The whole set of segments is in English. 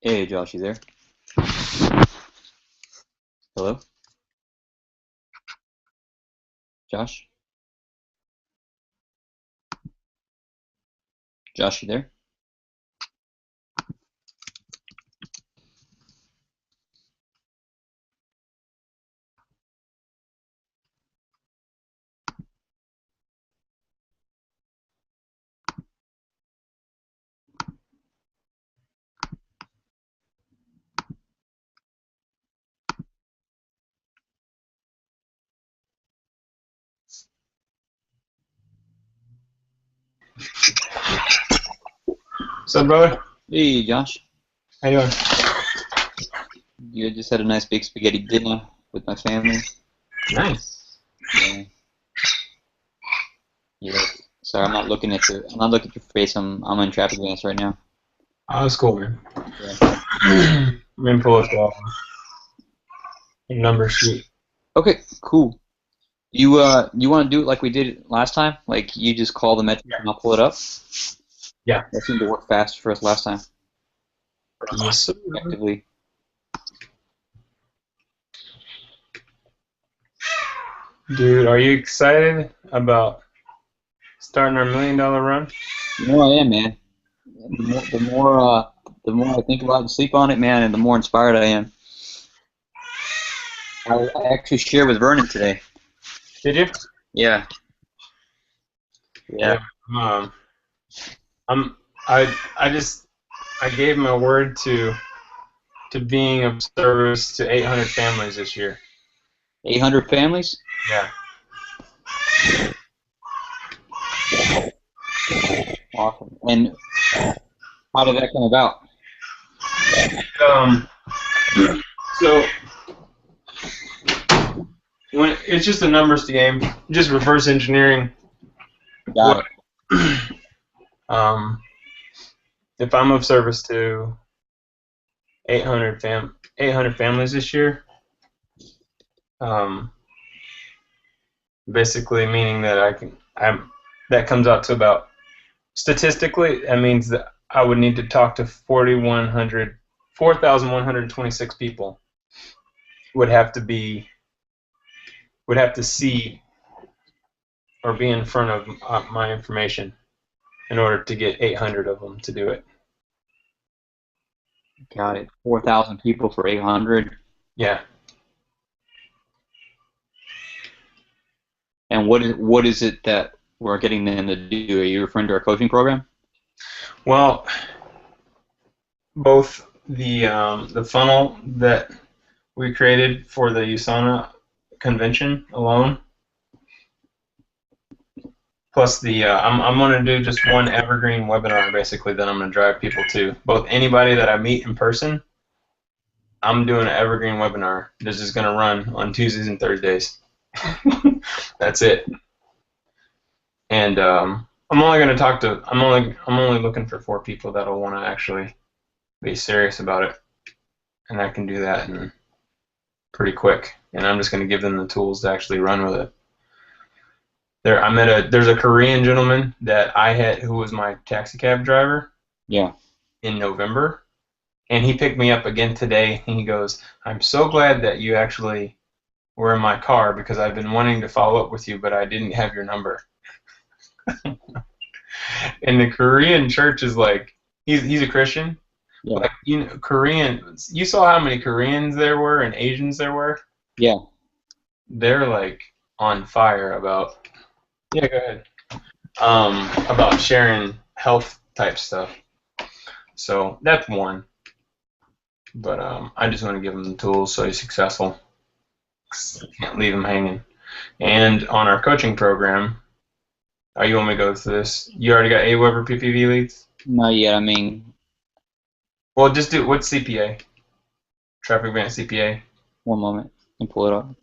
Hey, Josh, you there? Hello? Josh? Josh, you there? What's up, brother? Hey, Josh. How you doing? You just had a nice big spaghetti dinner with my family. Nice. Yeah. Yeah. Sorry, I'm not looking at your face. I'm in traffic dance right now. Oh, that's cool, man. Yeah. Let me pull up the number sheet. Okay, cool. You want to do it like we did last time? Like you just call the metric and I'll pull it up? Yeah. That seemed to work fast for us last time. Yes, sir. Effectively. Dude, are you excited about starting our $1 million run? You know I am, man. The more I think about it and sleep on it, man, and the more inspired I am. I actually shared with Vernon today. Did you? Yeah. Yeah. Yeah. Um, I'm. I gave my word to being of service to 800 families this year. 800 families? Yeah. Awesome. And how did that come about? Um. So when it's just a numbers game, just reverse engineering Got what it. um if I'm of service to 800 families this year, um, basically meaning that that comes out to about, statistically, that means that I would need to talk to 4,126 people would have to see or be in front of my information in order to get 800 of them to do it. Got it. 4,000 people for 800. Yeah. And what is it that we're getting them to do? Are you referring to our coaching program? Well, both the funnel that we created for the USANA convention alone, plus I'm going to do just one evergreen webinar basically that I'm going to drive people to. Both anybody that I meet in person, I'm doing an evergreen webinar. This is going to run on Tuesdays and Thursdays. That's it. And I'm only going to talk to I'm only looking for 4 people that'll want to actually be serious about it, and I can do that in pretty quick. And I'm just going to give them the tools to actually run with it. There's a Korean gentleman that I had who was my taxi cab driver Yeah. in November, and he picked me up again today, and he goes, "I'm so glad that you actually were in my car because I've been wanting to follow up with you, but I didn't have your number." And the Korean church is like, he's a Christian. Yeah. Like, you saw how many Koreans there were and Asians there were? Yeah. They're like on fire about, yeah, go ahead. About sharing health type stuff. So that's one. But I just want to give him the tools so he's successful. Can't leave him hanging. And on our coaching program, you want me to go through this? You already got AWeber PPV leads? Not yet. I mean, Well, just do, what's CPA? Traffic Event CPA. one moment. Let me pull it up.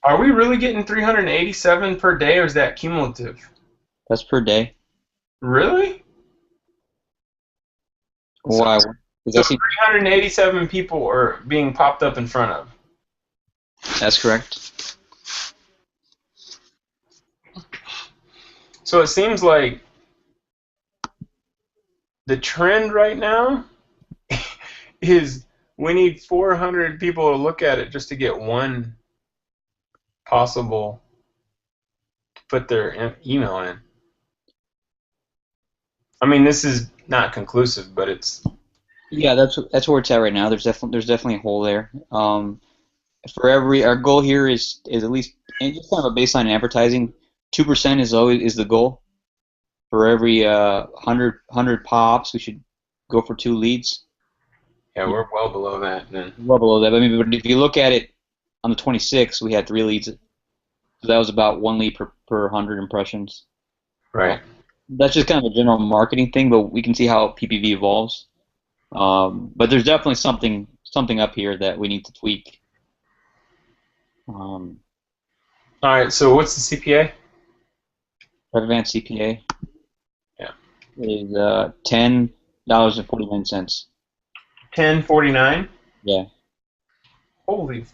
Are we really getting 387 per day, or is that cumulative? That's per day. Really? So, Why? Does so that seem? 387 people are being popped up in front of. That's correct. So it seems like the trend right now is we need 400 people to look at it just to get one possible to put their email in. I mean, this is not conclusive, but it's Yeah, that's where it's at right now. There's definitely a hole there. For our goal here is at least, and just kind of a baseline in advertising. 2% is the goal. For every 100 pops, we should go for 2 leads. yeah, we're well below that then. Well below that. I mean, but if you look at it on the 26th, we had 3 leads. So that was about 1 lead per 100 impressions. Right. That's just kind of a general marketing thing, but we can see how PPV evolves. But there's definitely something up here that we need to tweak. All right. So what's the CPA? Advanced CPA. Yeah. Is $10.49. 10.49. Yeah. Holy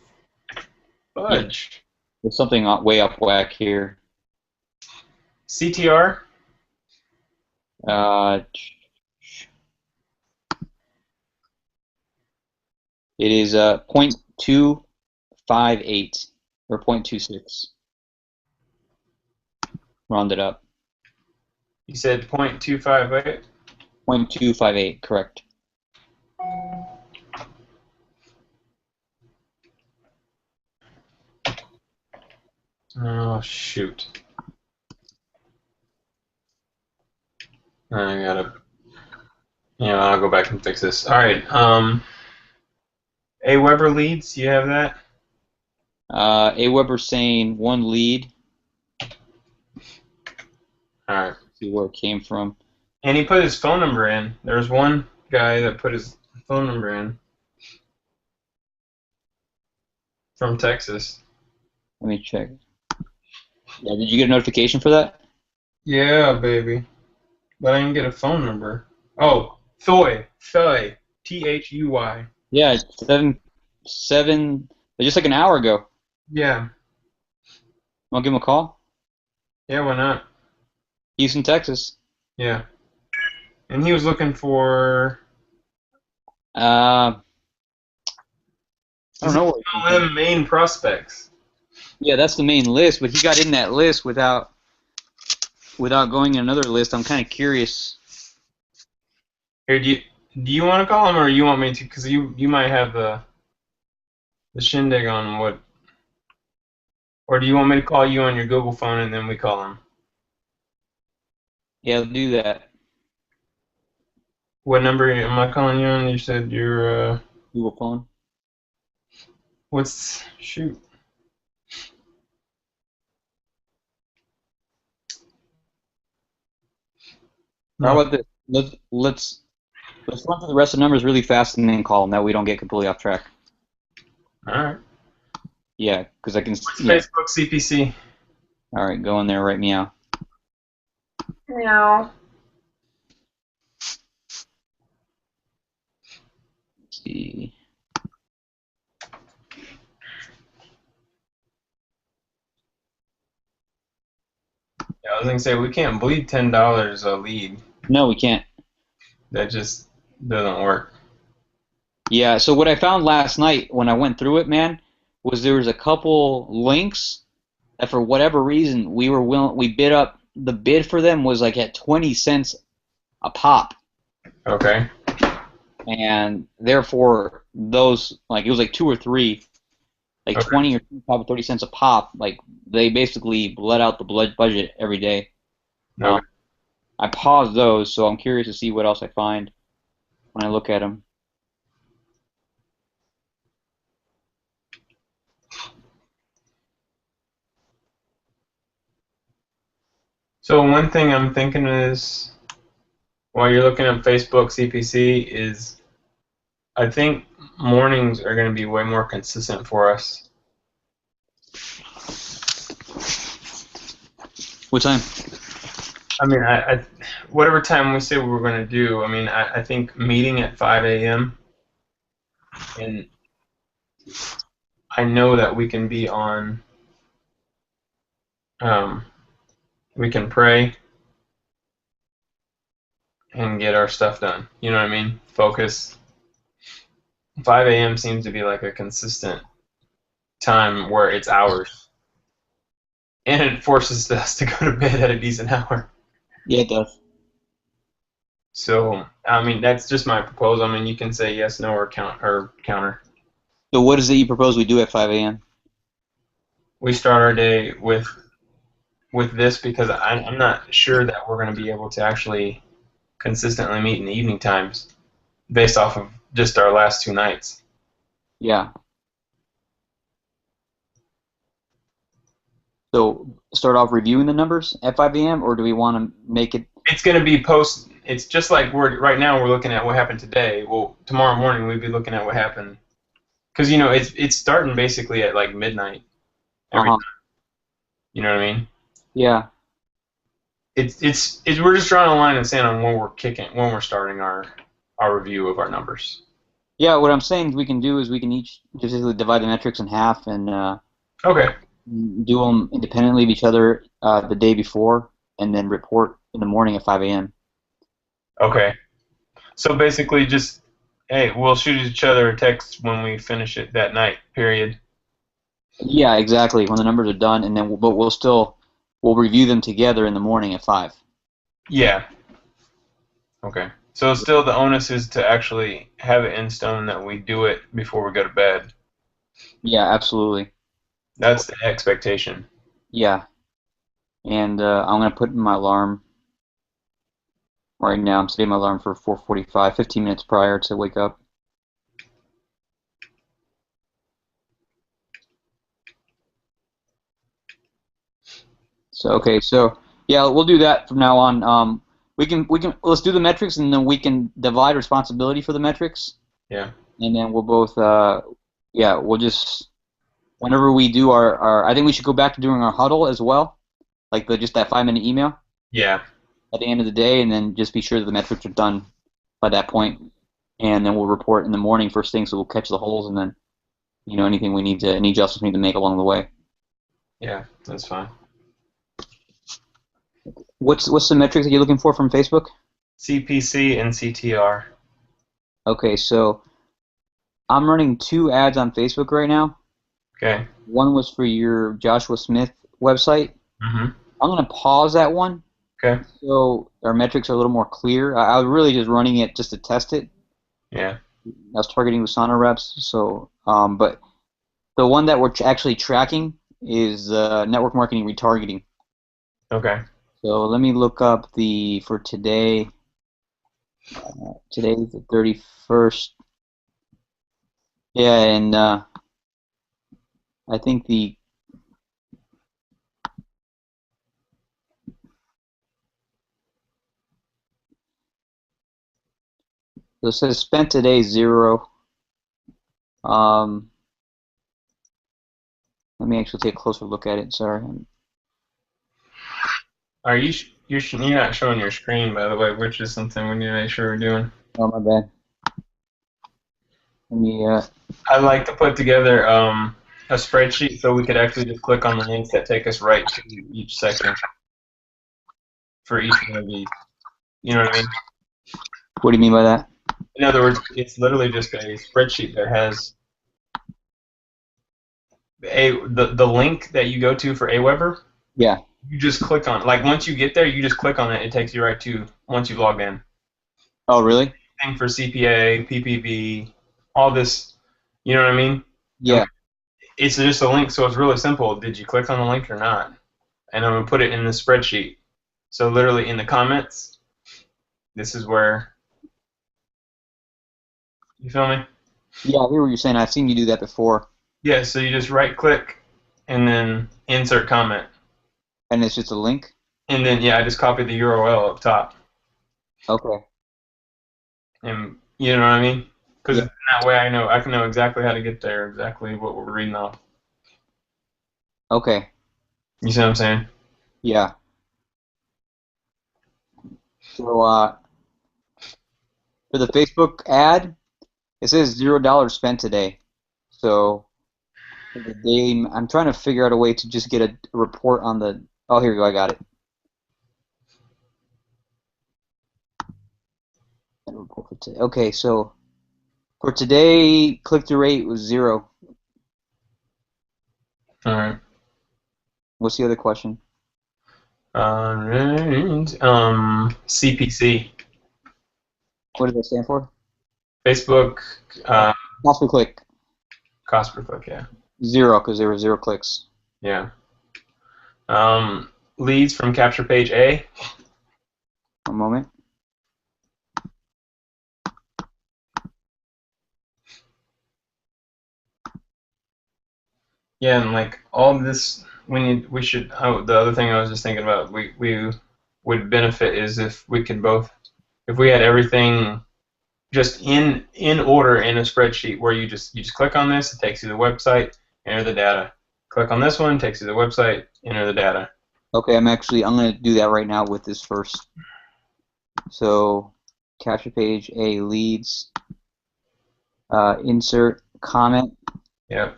fudge. Yeah. There's something way up whack here. CTR. It is 0.258 or 0.26. Rounded up. You said 0.258. 0.258, correct. Oh shoot. I gotta. Yeah, I'll go back and fix this. All right. Aweber leads. You have that? Aweber saying 1 lead. All right. See where it came from. And he put his phone number in. There's one guy that put his phone number in from Texas. Let me check. Yeah, did you get a notification for that? Yeah, baby. But I didn't get a phone number. Oh, Thuy. Thuy. Yeah, it's 7, just like an hour ago. Yeah. Want to give him a call? Yeah, why not? Houston, Texas. Yeah. And he was looking for... I don't know. MLM main prospects. Yeah, that's the main list, but he got in that list without going in another list. I'm kind of curious. Here, do you want to call him, or you want me to? Because you might have the shindig on what... Or do you want me to call you on your Google phone and then we call him? Yeah, do that. What number am I calling you on? You said your Google phone. Shoot. How about this? Let's run through the rest of the numbers really fast and then call them. That way we don't get completely off track. All right. Yeah, because I can. Facebook CPC. All right, go in there right meow. Meow. Let's see. Yeah, I was gonna say we can't bleed $10 a lead. No, we can't. That just doesn't work. Yeah, so what I found last night when I went through it, man, was there was a couple links that for whatever reason we bid up. The bid for them was like at 20 cents a pop. Okay. And therefore those, like, it was like 2 or 3, like Okay. 20 or 25 or 30 cents a pop. Like, they basically bled out the blood budget every day. Okay. I paused those, so I'm curious to see what else I find when I look at them. So one thing I'm thinking is, while you're looking at Facebook CPC, is I think mornings are going to be way more consistent for us. What time? I mean, I whatever time we say we're going to do, I mean, I think meeting at 5 a.m. and I know that we can be on, we can pray and get our stuff done. You know what I mean? Focus. 5 a.m. seems to be like a consistent time where it's hours, and it forces us to go to bed at a decent hour. Yeah, it does. So, I mean, that's just my proposal. I mean, you can say yes, no, or counter. So what is it you propose we do at 5 a.m.? We start our day with this because I'm not sure that we're going to be able to actually consistently meet in the evening times based off of just our last 2 nights. Yeah. So start off reviewing the numbers at 5 a.m. or do we want to make it? It's going to be post. It's just like right now we're looking at what happened today. Well, tomorrow morning we'd be looking at what happened because it's starting basically at like midnight every Uh-huh. time. You know what I mean? Yeah. It's we're just drawing a line in the sand on when we're starting our review of our numbers. Yeah, what I'm saying we can do is we can each just basically divide the metrics in half and Okay. do them independently of each other the day before and then report in the morning at 5 a.m. Okay. So basically, just hey, we'll shoot each other a text when we finish it that night. Period. Yeah, exactly. When the numbers are done, and then but we'll review them together in the morning at 5. Yeah. Okay. So still, the onus is to actually have it in stone that we do it before we go to bed. Yeah, absolutely. That's the expectation. Yeah, and I'm gonna put in my alarm right now. I'm setting my alarm for 4:45, 15 minutes prior to wake up. So okay, so yeah, we'll do that from now on. We can let's do the metrics, and then we can divide responsibility for the metrics, Yeah. and then we'll both yeah, we'll just whenever we do our I think we should go back to doing our huddle as well, like just that 5-minute email Yeah. at the end of the day, and then just be sure that the metrics are done by that point, and then we'll report in the morning first thing, so we'll catch the holes, and then anything we need to any adjustments we need to make along the way. Yeah. That's fine. What's the metrics that you're looking for from Facebook? CPC and CTR. Okay, so I'm running 2 ads on Facebook right now. Okay. One was for your Joshua Smith website. Mhm. I'm going to pause that one Okay. so our metrics are a little more clear. I was really just running it just to test it. Yeah. I was targeting Usana reps. So, but the one that we're actually tracking is network marketing retargeting. Okay. So let me look up for today. Today's the 31st. Yeah, and I think so it says spent today 0. Um, Let me actually take a closer look at it. Sorry. Are you you're not showing your screen, by the way, which is something we need to make sure we're doing. Oh, my bad. Let me. I like to put together a spreadsheet so we could actually just click on the links that take us right to each section for each one of these. You know what I mean? What do you mean by that? In other words, it's literally just a spreadsheet that has the link that you go to for Aweber. Yeah. You just click on, like, once you get there, you just click on it. It takes you right to once you've logged in. Oh, really? Thing for CPA, PPV, all this. You know what I mean? Yeah. It's just a link, so it's really simple. Did you click on the link or not? And I'm gonna put it in the spreadsheet. So literally in the comments, this is where you feel me? Yeah, I hear what you're saying. I've seen you do that before. Yeah. So you just right click and then insert comment, And it's just a link? and then yeah, I just copied the URL up top, Okay. and you know what I mean? Because Yeah. that way I can know exactly how to get there, exactly what we're reading off. Okay. You see what I'm saying? Yeah. So for the Facebook ad, it says $0 spent today. So for the daily, I'm trying to figure out a way to just get a report on the. Oh, here we go. I got it. A report for today. Okay, so For today, click-through rate was 0. All right. What's the other question? All right. CPC. What does that stand for? Facebook Cost per click. cost per click. Yeah. 0, because there were 0 clicks. Yeah. Leads from capture page A. One moment. Yeah, and like all this, we should. Oh, the other thing I was just thinking about, we would benefit is if we could both, if we had everything just in order in a spreadsheet where you just click on this, it takes you to the website, enter the data. Click on this one, takes you to the website, enter the data. Okay, I'm going to do that right now with this first. So, capture page A leads, insert comment, Yep.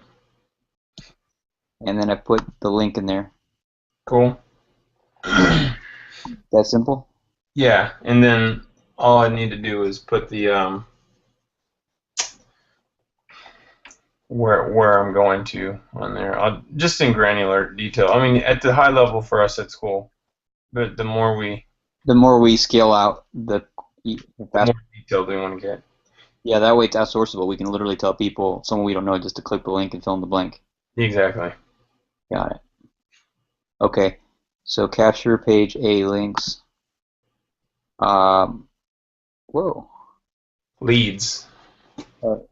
and then I put the link in there. Cool. That simple? Yeah, and then all I need to do is put the where I'm going to on there. Just in granular detail. I mean, at the high level for us, it's cool, but the more we scale out, the faster. more detailed we want to get. Yeah, that way it's outsourceable. We can literally tell people, someone we don't know, just to click the link and fill in the blank. Exactly. Got it. Okay, so capture page A links. Whoa. Leads.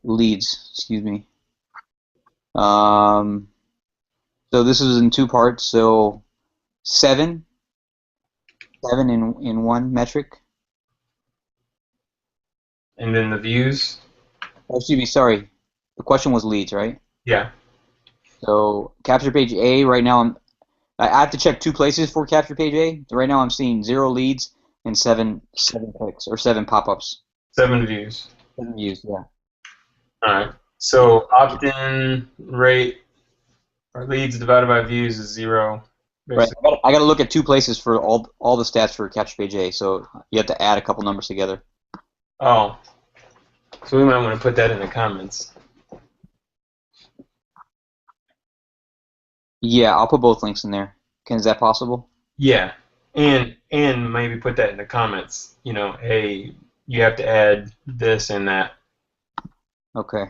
Leads, excuse me. So this is in 2 parts. So 7 in one metric. And then the views. Oh, excuse me, sorry. The question was leads, right? Yeah. So capture page A right now, I have to check 2 places for capture page A. So right now I'm seeing 0 leads and 7 clicks or 7 pop-ups. 7 views. 7 views, yeah. All right. So opt-in rate or leads divided by views is 0. Right. Basically. I got to look at 2 places for all the stats for capture page A. So you have to add a couple numbers together. Oh. So we might want to put that in the comments. Yeah, I'll put both links in there. Is that possible? Yeah. And maybe put that in the comments. You know, hey, you have to add this and that. Okay.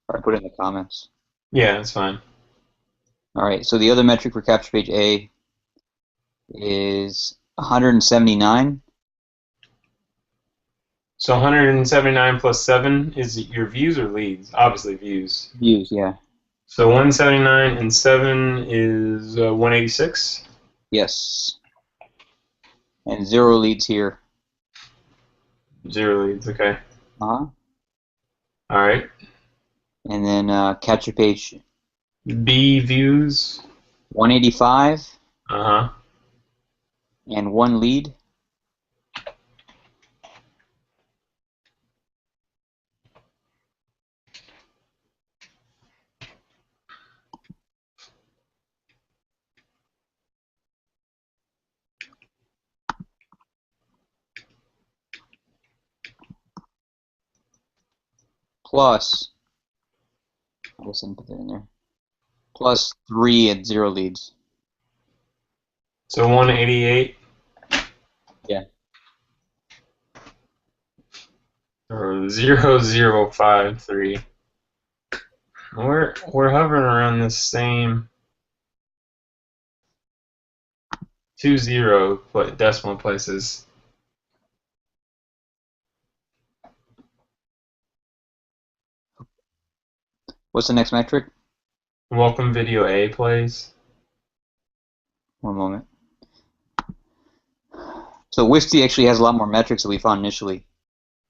Or I put it in the comments. Yeah, that's fine. All right. So the other metric for capture page A is 179. So 179 plus 7 is your views or leads? Obviously views. Views, yeah. So 179 and 7 is 186? Yes. And 0 leads here. 0 leads, okay. Uh-huh. All right. And then capture page B views. 185 Uh-huh. and 1 lead. Plus, I guess I didn't put that in there. Plus 3 and 0 leads. So 188? Yeah. Or 0053. We're hovering around the same 2 decimal places. What's the next metric? Welcome video A plays. One moment. So Wisty actually has a lot more metrics than we found initially.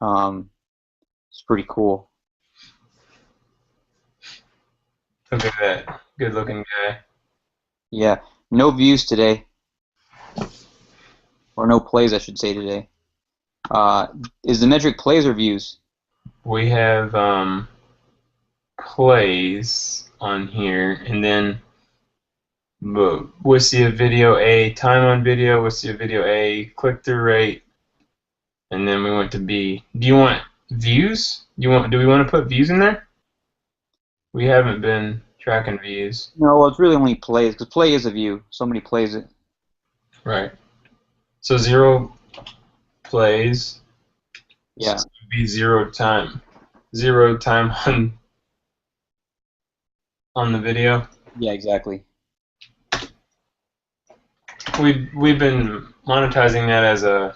It's pretty cool. Look at that good looking guy. Yeah. No views today, or no plays, I should say today. Is the metric plays or views? We have plays on here, and then what's the video A, time on video, what's the video A, click-through rate, and then we went to B. Do you want views? Do we want to put views in there? We haven't been tracking views. No, well, it's really only plays, because play is a view. Somebody plays it. Right. So 0 plays. Yeah. So it would be 0 time. 0 time on the video. Yeah, exactly. We've been monetizing that as a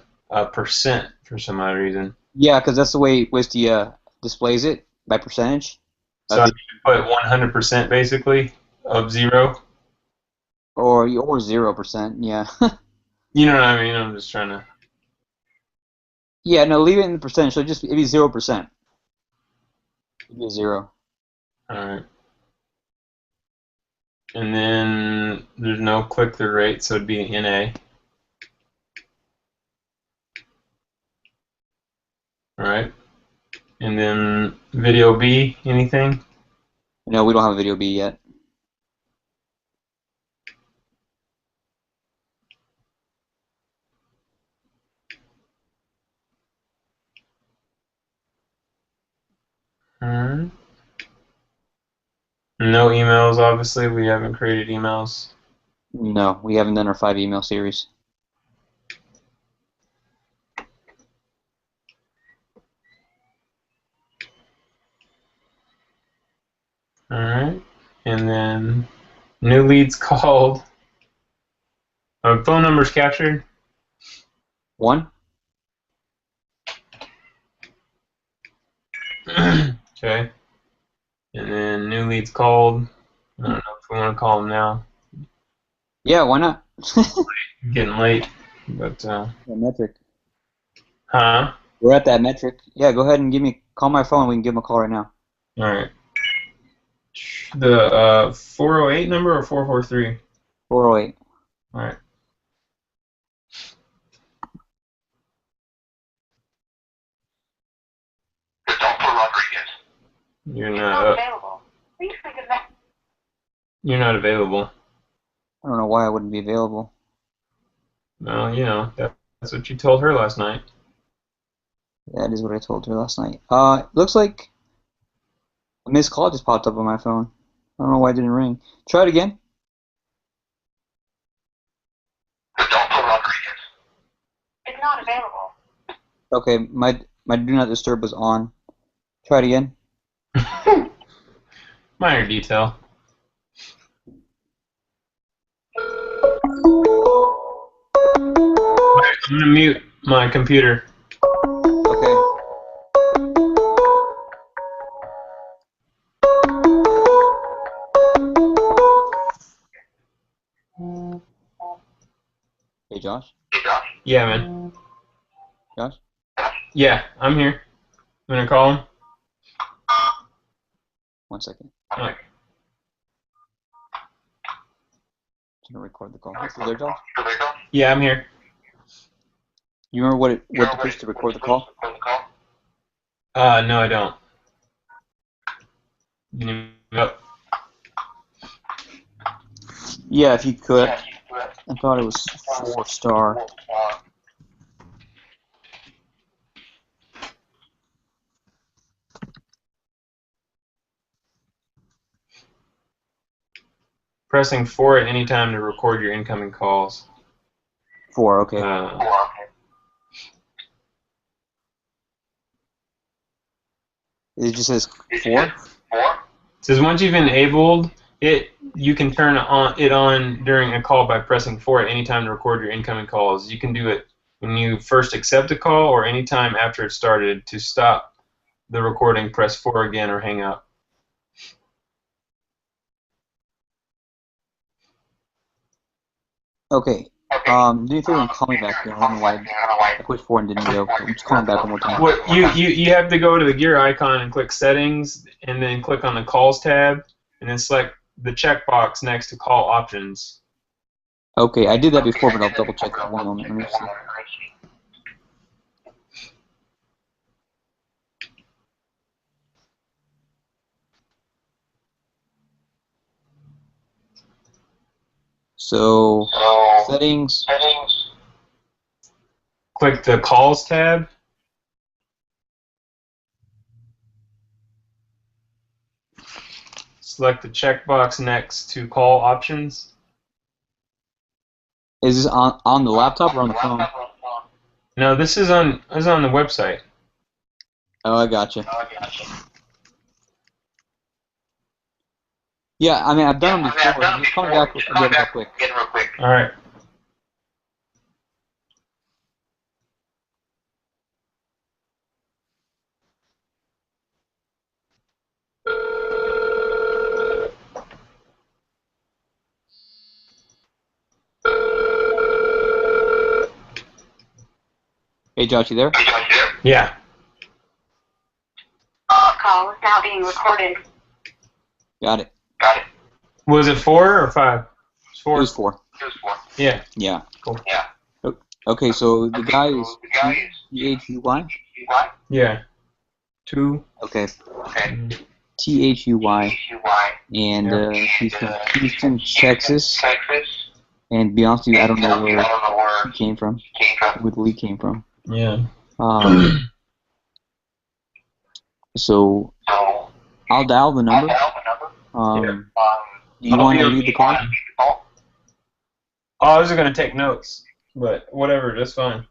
percent for some odd reason. Yeah, because that's the way Wistia displays it, by percentage. So I need to put 100% basically of 0. Or 0%, yeah. You know what I mean? I'm just trying to. Yeah, no, leave it in the percentage. So it'd be 0%. It'd be a 0. All right. And then there's no click-through rate, so it'd be NA. All right. And then video B, anything? No, we don't have a video B yet. All right. No emails, obviously. We haven't created emails. No, we haven't done our 5 email series. All right. And then new leads called. Phone numbers captured. 1? Okay. And then new leads called. I don't know if we want to call them now. Yeah, why not? Getting late, but The metric. huh? We're at that metric. Yeah, go ahead and call my phone. We can give him a call right now. All right. The 408 number or 443? 408. All right. You're not available. Please leave a message. You're not available. I don't know why I wouldn't be available. Well, you know that's what you told her last night. That is what I told her last night. Looks like a missed call just popped up on my phone. I don't know why it didn't ring. Try it again. It's not available. Okay, my do not disturb was on. Try it again. Minor detail. I'm gonna mute my computer. Okay. Hey, Josh? Yeah, man. Josh? Yeah, I'm here. I'm gonna call him. 1 second. All right. I'm gonna record the call. Is there, Josh? Yeah, I'm here. You remember what to push to record the call? No, I don't. You need me up. Yeah, if you could. I thought it was 4-star. Pressing 4 at any time to record your incoming calls. 4, okay. It just says 4? It says once you've enabled it, you can turn it on during a call by pressing 4 at any time to record your incoming calls. You can do it when you first accept a call or any time after it started. To stop the recording, press 4 again or hang up. Okay. Do me a favor and call me back. I don't know why I pushed 4 and didn't go. I'm just calling back one more time. What you have to go to the gear icon and click settings, and then click on the calls tab, and then select the checkbox next to call options. Okay, I did that before, but I'll double check that one moment. Let me see. So, settings. Click the calls tab. Select the checkbox next to call options. Is this on the laptop or on the phone? No, this is on the website. Oh, I gotcha. Yeah, I mean, I've done them before. Just call me back again real quick. All right. Hey, Josh, you there? Yeah. Call is now being recorded. Got it. Was it 4 or 5? It's 4. It was 4. Yeah. Yeah. Cool. Okay, so the guy is T-H-U-Y? Yeah. 2. Okay. Mhm. T-H-U-Y. And he's from Houston, Texas. And to be honest with you, I don't know where he came from, where the lead came from. Yeah. So I'll dial the number. Do you want to leave the call? Oh, I was going to take notes, but whatever, that's fine.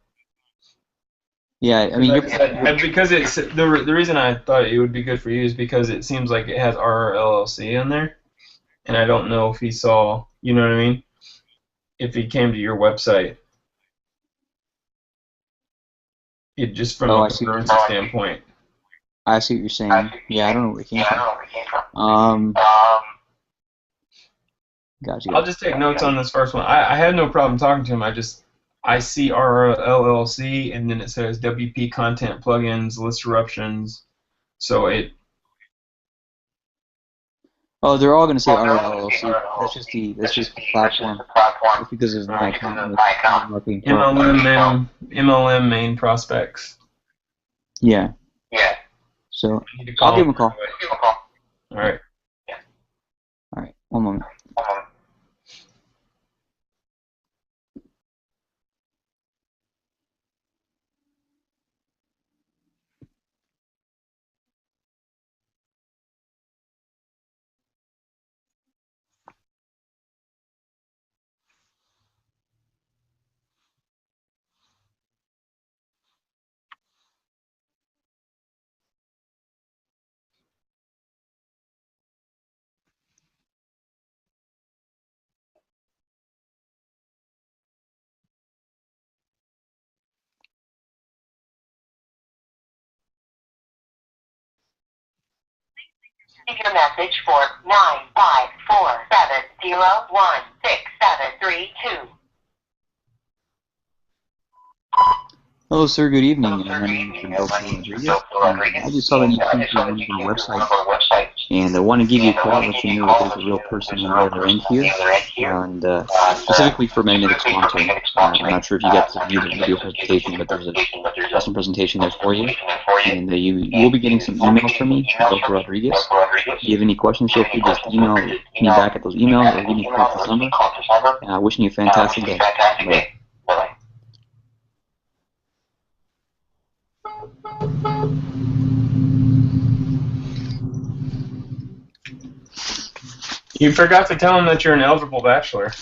Yeah, I mean, Because it's the reason I thought it would be good for you is because it seems like it has RRLLC on there, and I don't know if he saw, you know what I mean? If he came to your website, it just from a currency standpoint. I see what you're saying. Yeah, I don't know where it came from. Gotcha. I'll just take notes on this first one. I had no problem talking to him. I see RRLLC, and then it says WP content plugins, list eruptions. So it. Oh, they're all going to say RLLC. That's just the platform. It's because of my account with marketing. MLM main prospects. Yeah. So I'll give him a call. All right. All right. One moment. Leave your message for 954701673. Hello, sir. Good evening. My name is Rodolfo Rodriguez. I just saw that you came to one of our websites, and I want to give you a call and let you know that there's a real person on the other end here, and specifically for magnetic sponsoring. I'm not sure if you got to view the video presentation, but there's a awesome presentation there for you, and you will be getting some emails from me, Rodolfo Rodriguez. If you have any questions, feel free to just email me back at those emails or give me a call at this number. Wishing you a fantastic day. Bye. You forgot to tell him that you're an eligible bachelor.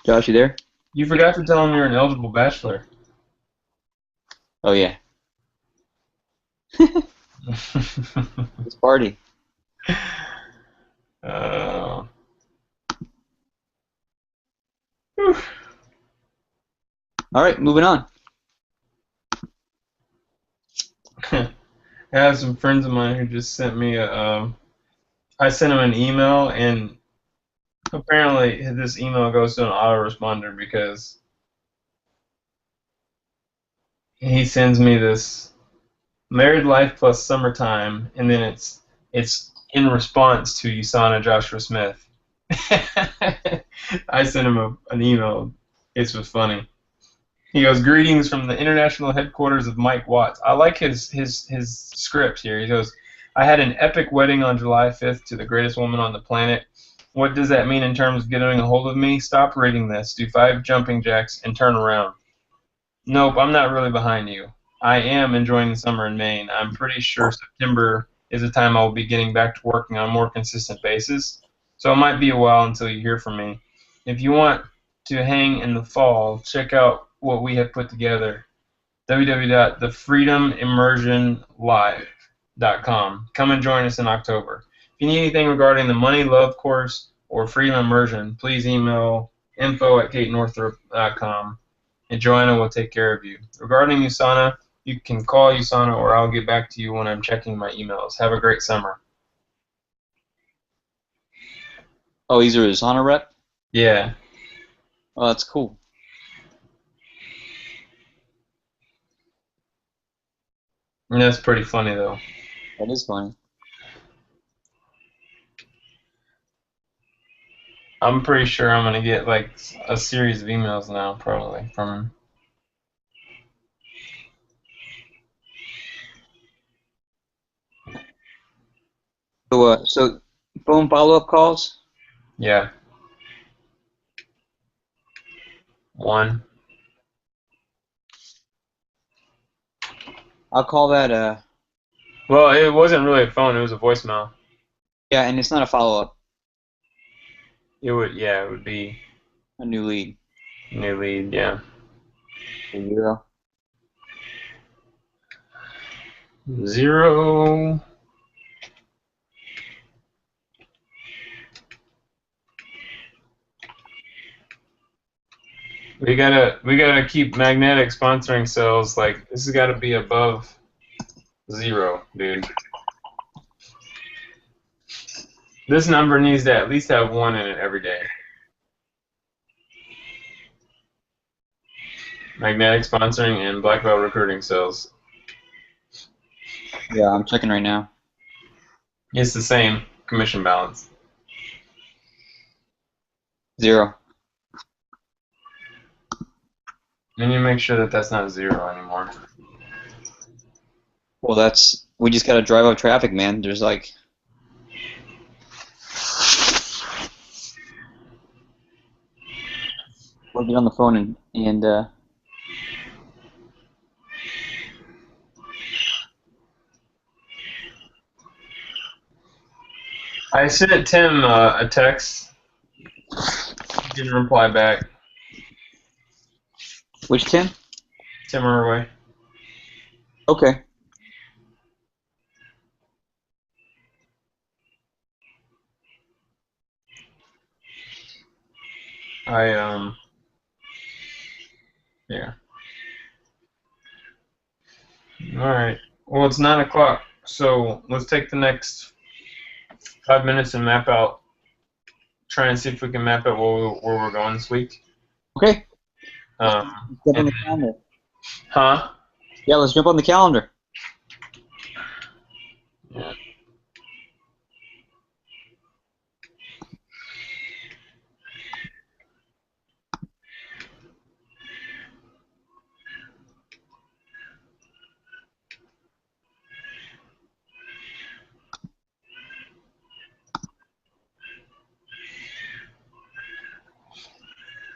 Josh, you there? You forgot to tell him you're an eligible bachelor. Oh, yeah. It's party. All right, moving on. I have some friends of mine who just sent me I sent him an email, and apparently this email goes to an autoresponder because he sends me this married life plus summertime, and then it's in response to Usana Joshua Smith. I sent him an email. It was funny. He goes, "Greetings from the international headquarters of Mike Watts." I like his script here. He goes, "I had an epic wedding on July 5th to the greatest woman on the planet. What does that mean in terms of getting a hold of me? Stop reading this. Do 5 jumping jacks and turn around." Nope, I'm not really behind you. I am enjoying the summer in Maine. I'm pretty sure September is the time I will be getting back to working on a more consistent basis. So it might be a while until you hear from me. If you want to hang in the fall, check out what we have put together. www.thefreedomimmersionlive.com. Come and join us in October. If you need anything regarding the Money Love course or Freedom Immersion, please email info@katenorthrop.com. And Joanna will take care of you. Regarding USANA, you can call USANA or I'll get back to you when I'm checking my emails. Have a great summer. Oh, he's a USANA rep? Yeah. Oh, that's cool. And that's pretty funny, though. That is funny. I'm pretty sure I'm going to get like a series of emails now, probably, from him. So phone follow-up calls? Yeah. 1. I'll call that, Well, it wasn't really a phone, it was a voicemail. yeah, and it's not a follow-up, It would be a new lead. new lead, yeah. 0. 0. We gotta keep Magnetic sponsoring sales. Like, this has got to be above 0, dude. This number needs to at least have 1 in it every day. Magnetic sponsoring and Black Belt recruiting sales. Yeah, I'm checking right now. It's the same commission balance. 0. And you make sure that that's not 0 anymore. Well, we just gotta drive up traffic, man. There's like... We'll get on the phone and I sent Tim a text. He didn't reply back. which Tim? Tim Irway. Okay. Yeah. Alright. Well, it's 9 o'clock, so let's take the next 5 minutes and map out. Try and see if we can map out where we're going this week. Okay. Um, Jump on the calendar. huh? Yeah, let's jump on the calendar. Yeah.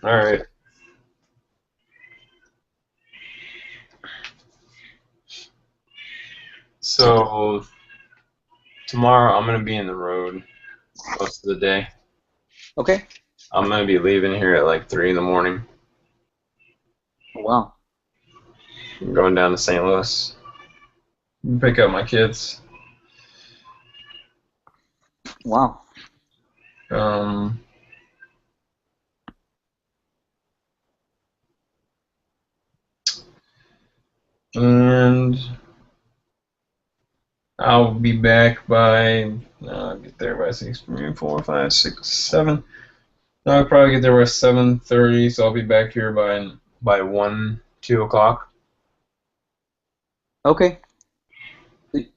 All right. So tomorrow I'm gonna be in the road most of the day. Okay. I'm gonna be leaving here at like 3 in the morning. Oh, wow. I'm going down to St. Louis. Pick up my kids. Wow. And I'll be back by, I'll get there by 6, 4, 5, 6, 7. I'll probably get there by 7:30, so I'll be back here by 1, 2 o'clock. Okay.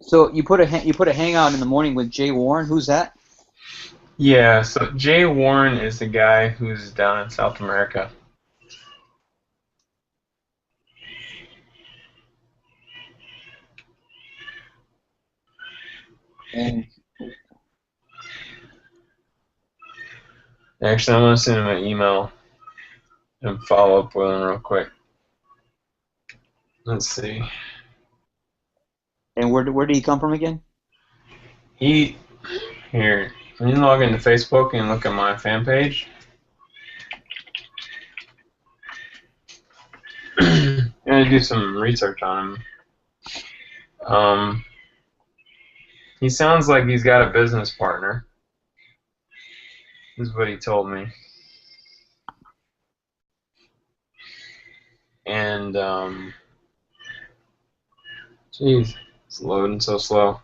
So you put a hangout in the morning with Jay Warren. Who's that? Yeah, so Jay Warren is the guy who's down in South America. And Actually, I'm gonna send him an email and follow up with him real quick. Let's see. where did he come from again? He here. When you log into Facebook and look at my fan page, I'm gonna do some research on him. He sounds like he's got a business partner. This is what he told me. And jeez, it's loading so slow.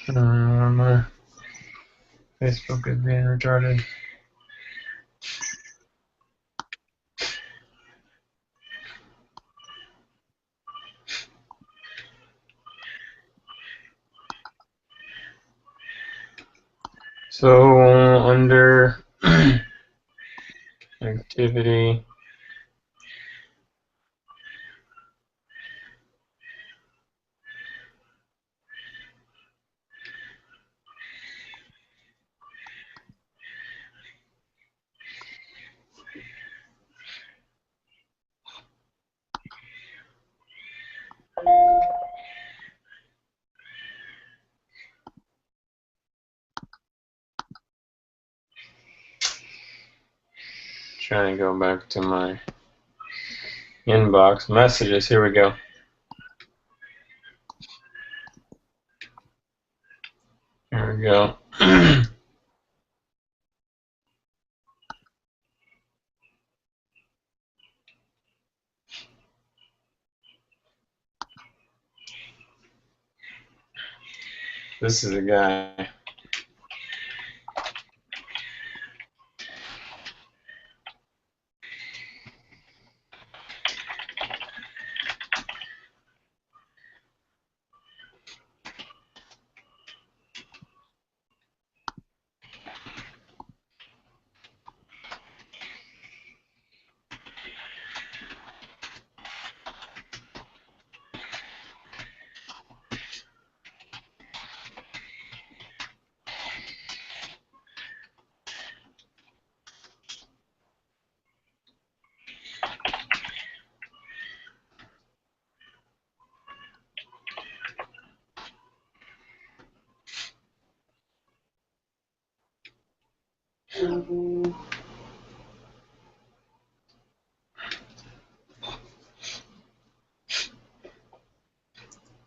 My Facebook is being retarded. So under activity, trying to go back to my inbox messages. Here we go. Here we go. This is a guy.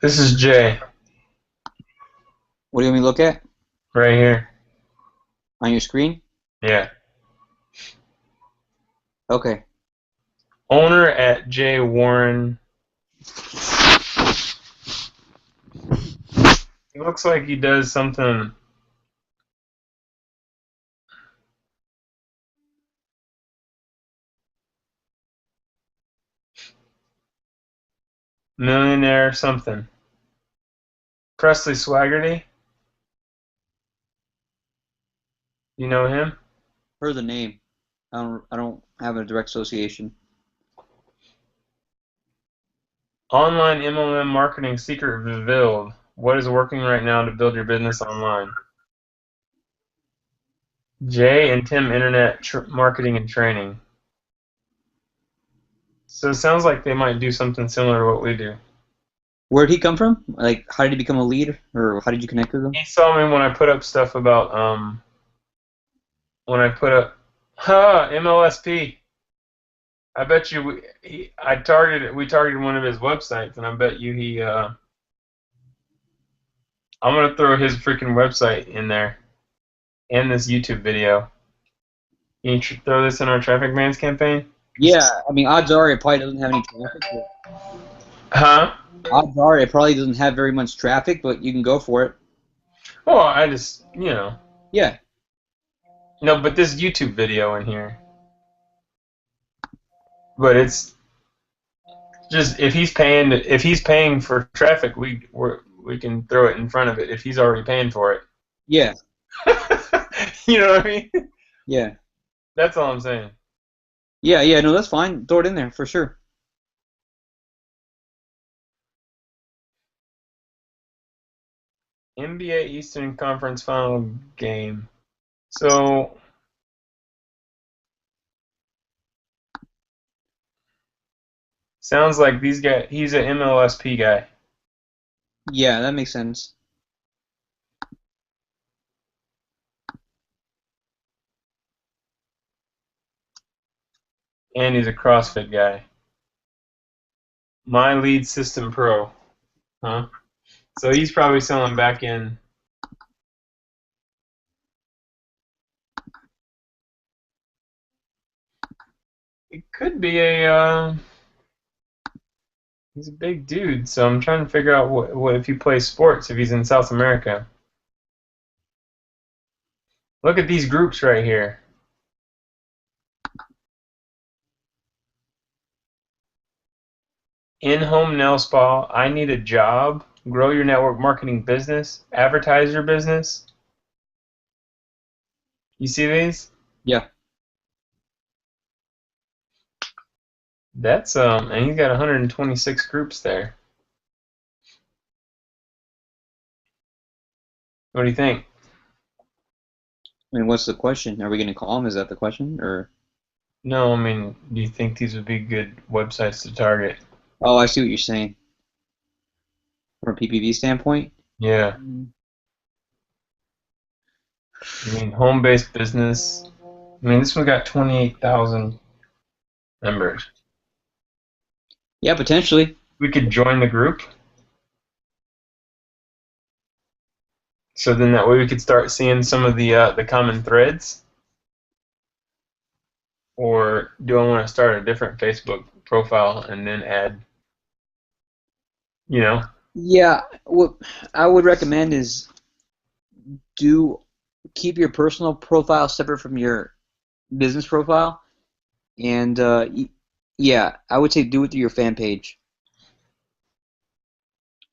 This is Jay, What do you want me to look at right here. on your screen? Yeah. Okay. Owner at Jay Warren. It looks like he does something. Millionaire something. Presley Swaggerty. You know him? Heard the name. I don't have a direct association. Online MLM marketing secret revealed. What is working right now to build your business online? Jay and Tim Internet Marketing and Training. So it sounds like they might do something similar to what we do. Where did he come from? Like, how did he become a lead, or how did you connect with him? He saw me when I put up stuff about when I put up MLSP. I bet you we targeted one of his websites, and I bet you I'm gonna throw his freaking website in there and this YouTube video. Can you throw this in our traffic bans campaign? Yeah, I mean, odds are it probably doesn't have any traffic. Huh? Odds are it probably doesn't have very much traffic, but you can go for it. Well, I just Yeah. No, but this YouTube video in here. But it's just if he's paying for traffic, we can throw it in front of it if he's already paying for it. Yeah. You know what I mean? Yeah. That's all I'm saying. Yeah, no, that's fine. Throw it in there for sure. NBA Eastern Conference Final game. So sounds like he's an MLSP guy. Yeah, that makes sense. And he's a CrossFit guy. My Lead System Pro. Huh? So he's probably selling back in. It could be he's a big dude, so I'm trying to figure out what if he plays sports, if he's in South America. Look at these groups right here. In-home nail spa, I need a job, grow your network marketing business, advertise your business. You see these? Yeah. That's and he's got 126 groups there. What do you think? I mean, what's the question? Are we going to call him? Is that the question? Or No, I mean, do you think these would be good websites to target? oh, I see what you're saying. From a PPV standpoint? Yeah. I mean, home-based business. I mean, this one got 28,000 members. Yeah, potentially. We could join the group. So then that way we could start seeing some of the common threads. Or do I want to start a different Facebook profile and then add, Yeah, what I would recommend is keep your personal profile separate from your business profile, and yeah, I would say do it through your fan page.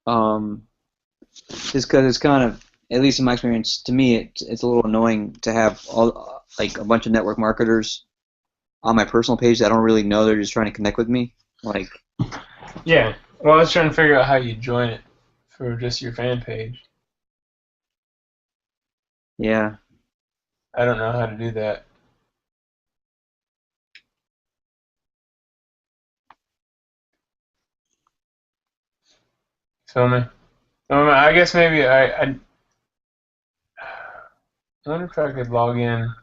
Just because it's kind of, at least in my experience, to me, it's a little annoying to have all like a bunch of network marketers on my personal page that I don't really know. They're just trying to connect with me. Like, Yeah. Well, I was trying to figure out how you join it for just your fan page. yeah, I don't know how to do that. Feel me? I guess maybe I wonder if I could log in.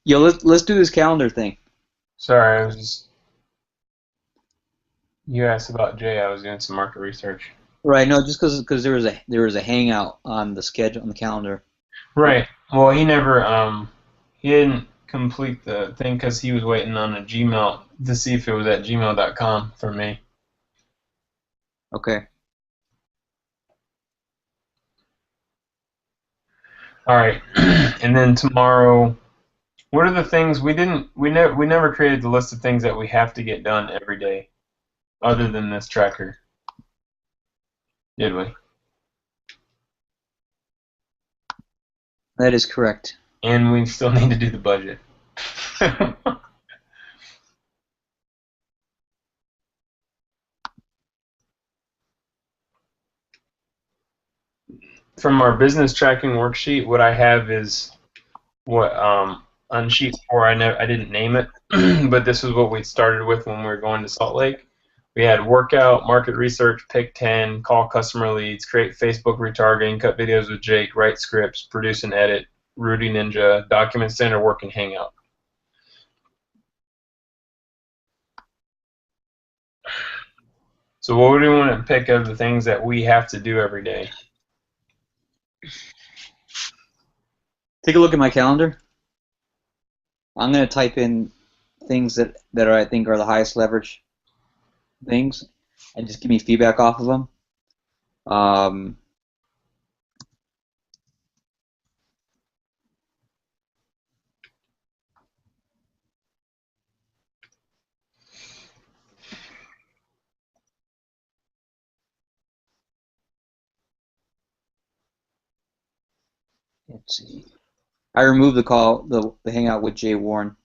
yo, let's do this calendar thing. Sorry, I was just. You asked about Jay. I was doing some market research. Right? No, just because there was a hangout on the schedule on the calendar. Right. Well, he didn't complete the thing because he was waiting on a Gmail to see if it was at gmail.com for me. Okay. All right. And then tomorrow, what are the things we never created the list of things that we have to get done every day, other than this tracker, did we? That is correct. And we still need to do the budget. From our business tracking worksheet, what I have is what on sheet 4 I didn't name it, but this is what we started with when we were going to Salt Lake. We had workout, market research, pick 10, call customer leads, create Facebook retargeting, cut videos with Jake, write scripts, produce and edit, Rudy Ninja, document standard work, and Hangout. So what do we want to pick of the things that we have to do every day? Take a look at my calendar. I'm going to type in things that I think are the highest leverage things, and just give me feedback off of them. Let's see. I removed the hangout with Jay Warren.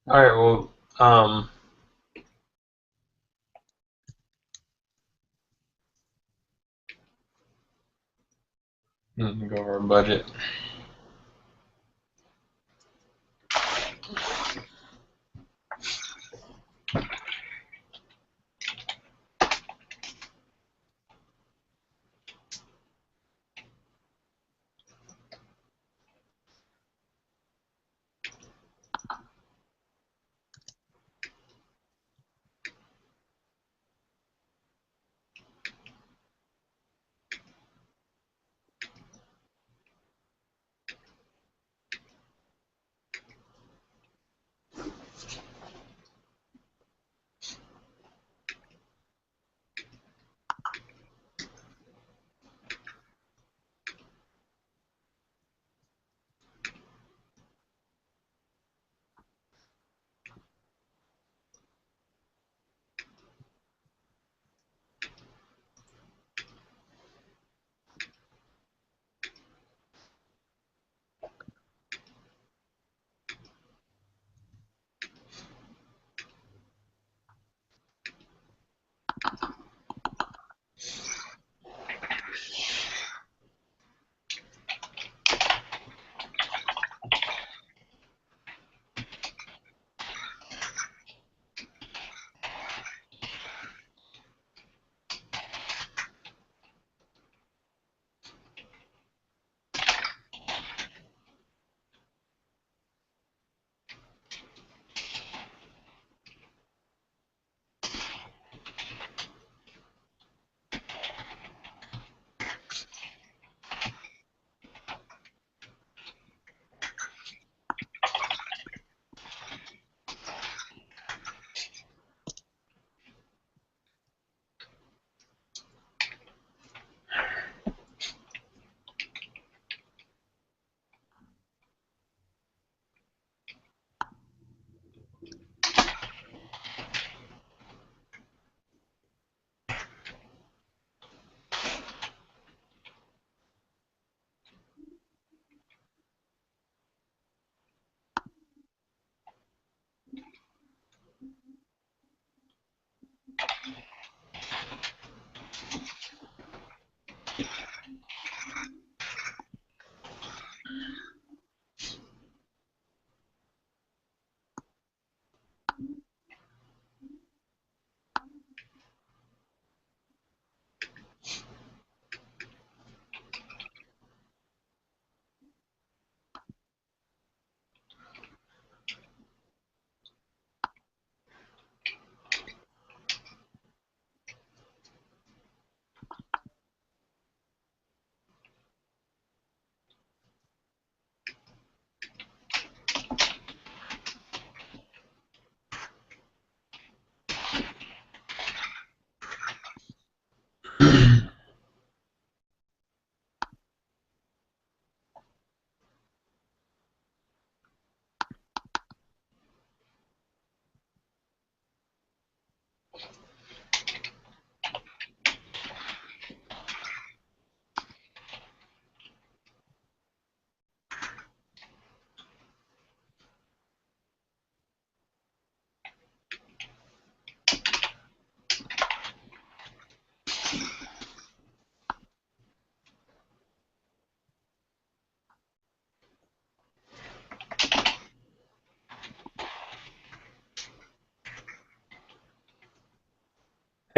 All right, well, go over our budget.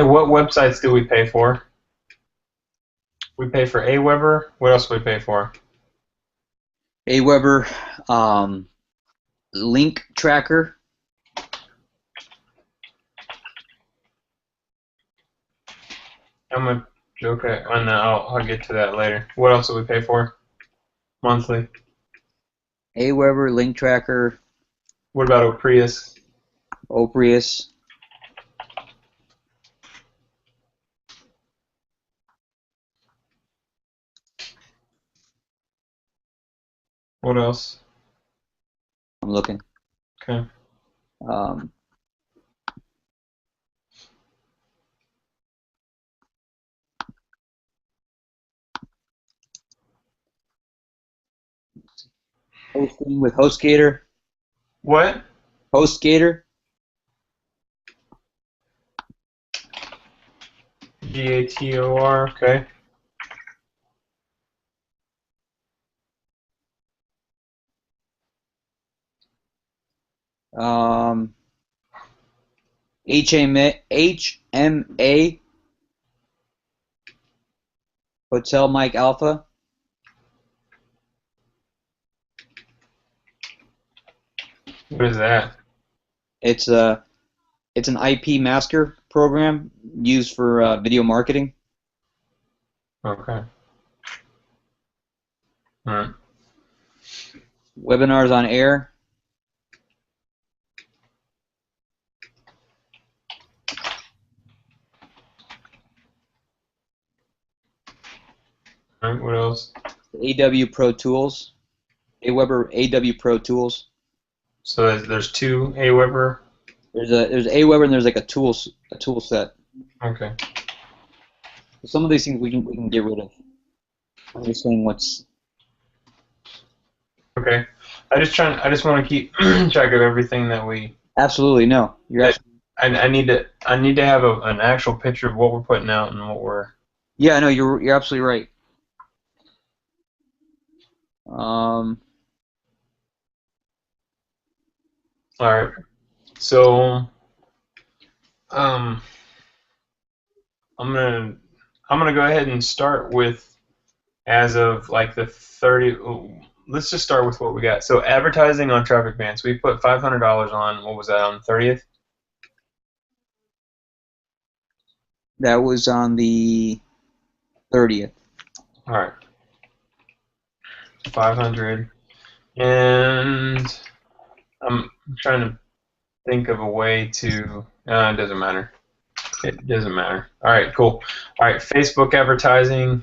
what websites do we pay for? We pay for Aweber. What else do we pay for? Aweber, Link Tracker. How much? Okay, and I'll get to that later. What else do we pay for? Monthly. Aweber, Link Tracker, What about Oprius? Oprius. What else? I'm looking. Okay. Um, Hosting with HostGator. What? HostGator. GATOR. Okay. HMA, Hotel Mike Alpha. What is that? It's an IP masker program used for video marketing. Okay. All right. Webinars on air. All right. What else? AW Pro Tools. Aweber AW Pro Tools. So there's two Aweber. There's Aweber and there's like a tool set. Okay. Some of these things we can get rid of. I'm just saying what's. Okay. I just want to keep track of everything that we. Absolutely no. You're that- absolutely. I need to have an actual picture of what we're putting out and what we're. Yeah, no, you're absolutely right. Um. All right. So, I'm gonna go ahead and start with as of like the 30. Let's just start with what we got. So advertising on traffic bans. We put $500 on. What was that on the 30th? That was on the 30th. All right. 500. And I'm trying to think of a way to. It doesn't matter. It doesn't matter. All right, cool. All right, Facebook advertising.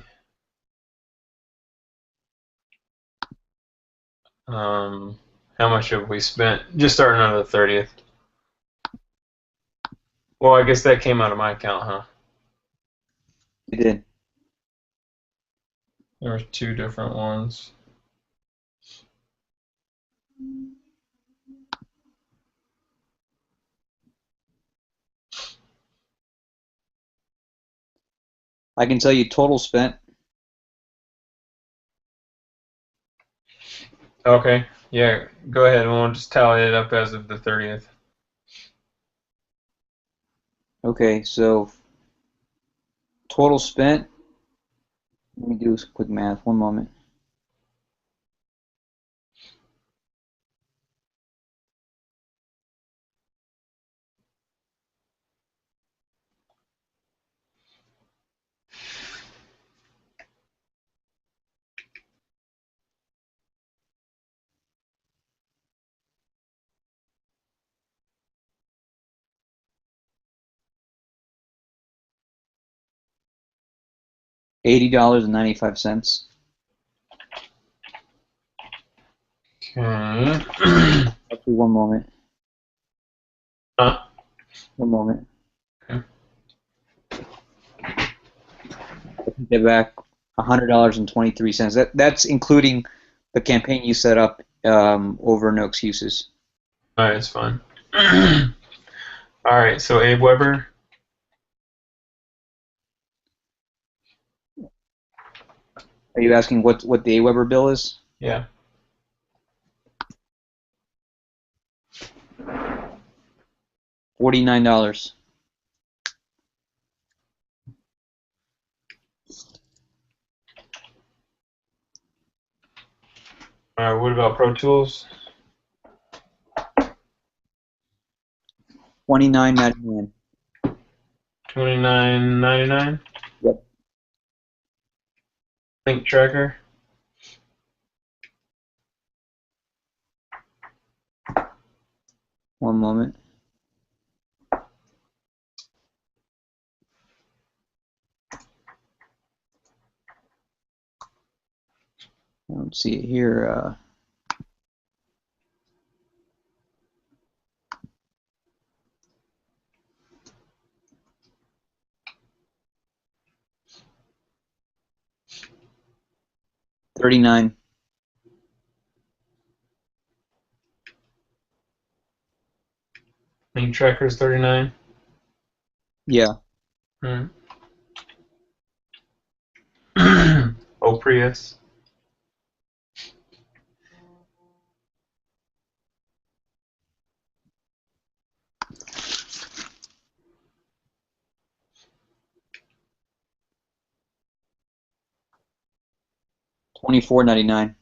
How much have we spent? Just starting on the 30th. Well, I guess that came out of my account, huh? We did. There were two different ones. I can tell you total spent. Okay. Yeah, go ahead and we'll just tally it up as of the 30th. Okay, so total spent. Let me do some quick math. One moment. $80.95. Okay. Actually, one moment. Huh? One moment. Okay. I can get back $100.23. That's including the campaign you set up over No Excuses. All right, it's fine. All right, so Abe Weber. Are you asking what the Aweber bill is? Yeah. $49. All right. What about Pro Tools? $29.99. $29.99. Yep. Link Tracker. One moment. I don't see it here. $39. Link Tracker is 39. Yeah. Oh, Prius. $24.99.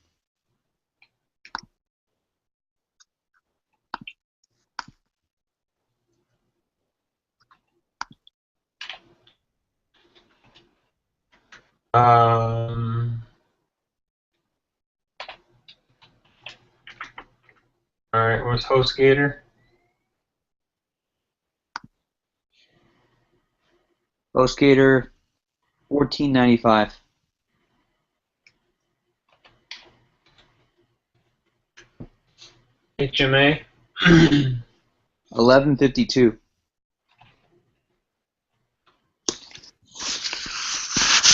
All right. What's HostGator? HostGator, $14.95. HMA. $11.52.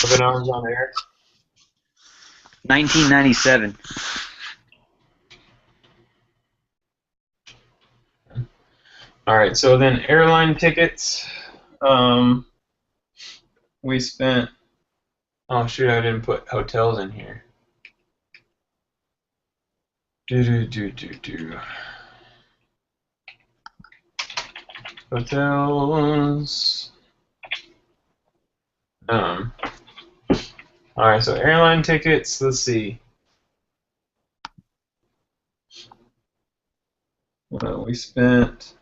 Webinars on air. $19.97. All right. So then airline tickets. We spent. Oh shoot! I didn't put hotels in here. Do. Hotels. All right. So airline tickets. Let's see. We spent.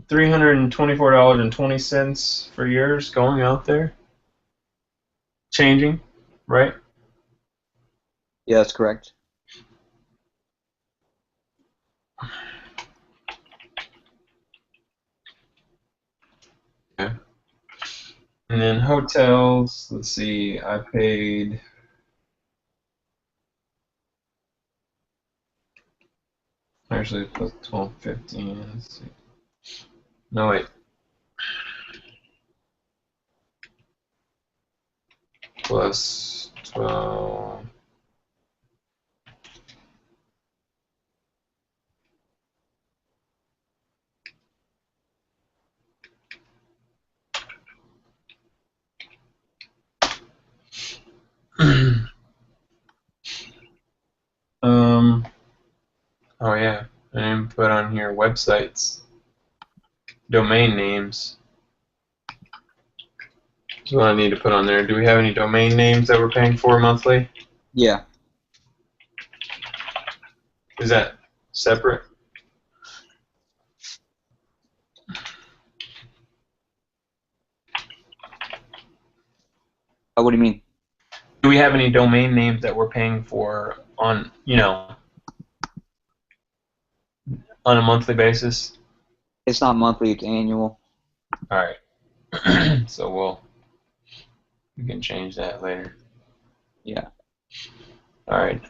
$324.20 for yours going out there. Changing, right? Yeah, that's correct. Okay. And then hotels, let's see, I paid actually plus 12.15. Let's see. No wait. Plus 12. Oh yeah, I didn't put on here websites, domain names. That's what I need to put on there. Do we have any domain names that we're paying for monthly? Yeah. Is that separate? What do you mean? Do we have any domain names that we're paying for on, on a monthly basis? It's not monthly, it's annual. All right. So we can change that later. Yeah. All right.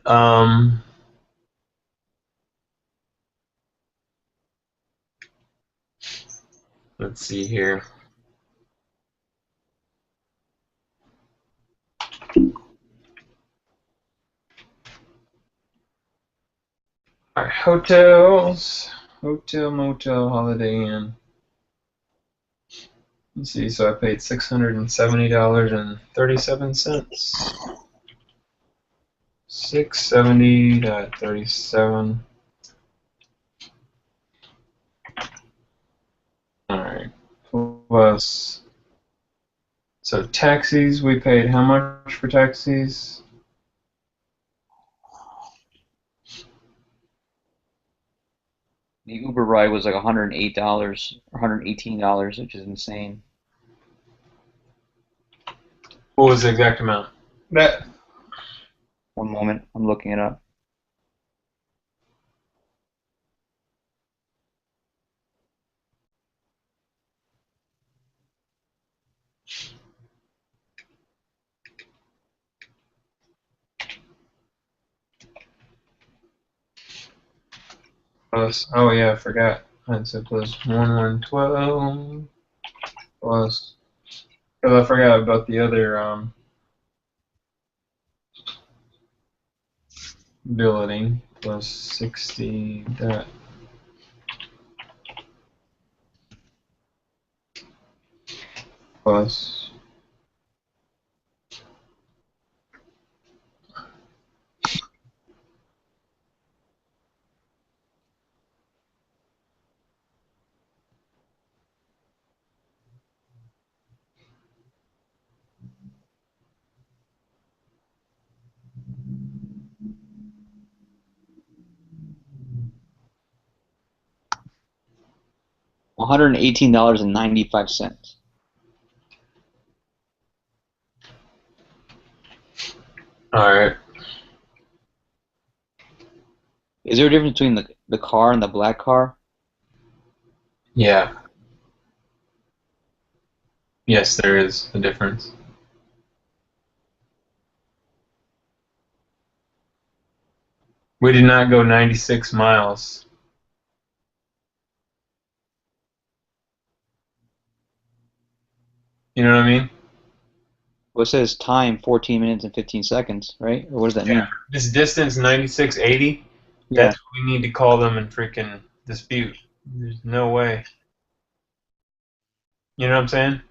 Let's see here. All right, hotels, hotel, motel, Holiday Inn. Let's see. So I paid $670.37. 670.37. All right. Plus So taxis, we paid how much for taxis? The Uber ride was like $108 or $118, which is insane. What was the exact amount? That. One moment, I'm looking it up. Plus, oh yeah, I forgot. I said plus 1112 plus. Because I forgot about the other billeting plus 60 that plus $118.95. Alright. Is there a difference between the car and the black car? Yeah. Yes, there is a difference. We did not go 96 miles. You know what I mean? Well, it says time 14 minutes and 15 seconds, right? Or what does that mean? This distance 9680, Yeah. that's what we need to call them and freaking dispute. There's no way. You know what I'm saying?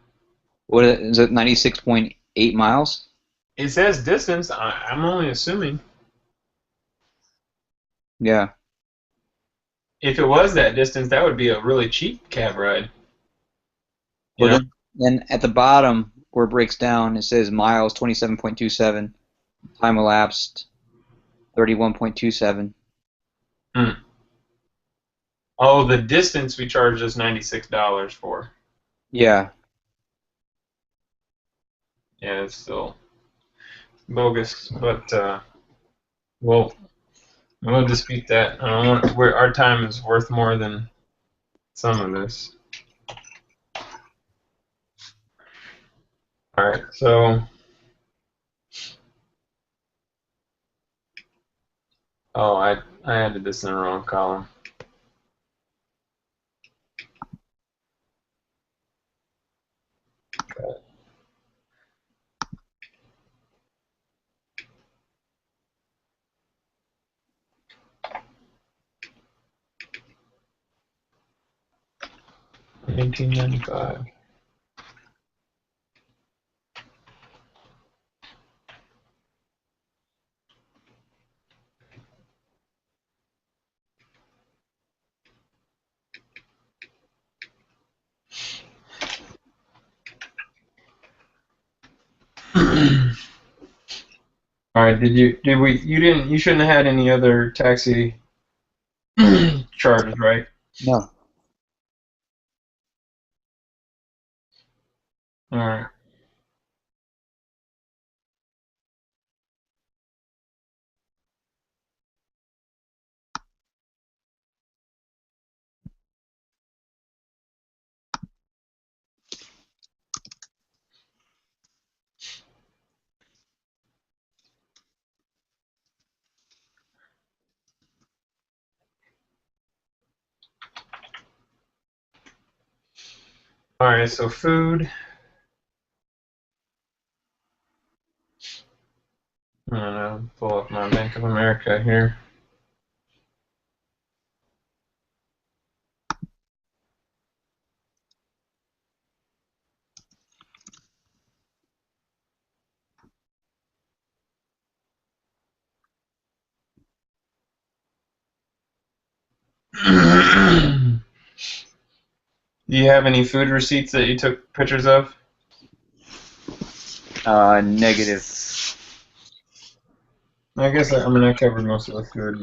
What is it? 96.8 miles? It says distance. I'm only assuming. Yeah. If it was that distance, that would be a really cheap cab ride. You Well, know? then at the bottom where it breaks down, it says miles 27.27, time elapsed 31.27. Oh, the distance we charged us $96 for. Yeah. Yeah, it's still bogus, but we'll dispute that. I don't want. Our time is worth more than some of this. All right, so. Oh, I added this in the wrong column. Okay. $18.95. All right. You shouldn't have had any other taxi charges, right? No. All right. All right. So food. I'm gonna pull up my Bank of America here. Do you have any food receipts that you took pictures of? Negative. I guess I mean I covered most of the food.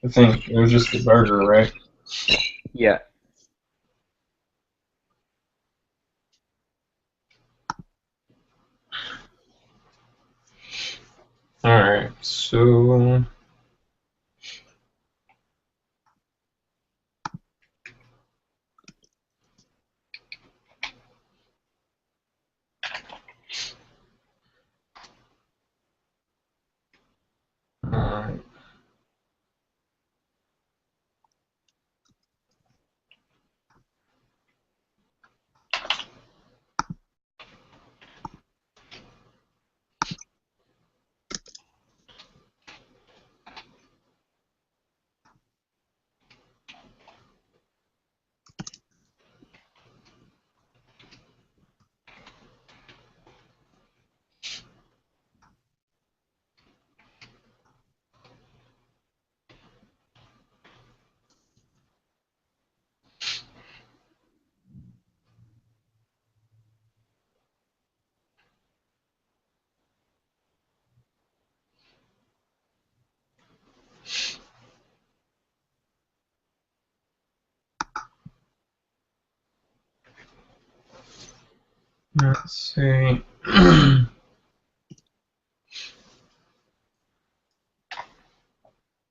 I think it was just the burger, right? Yeah. All right, so. Alright. Let's see.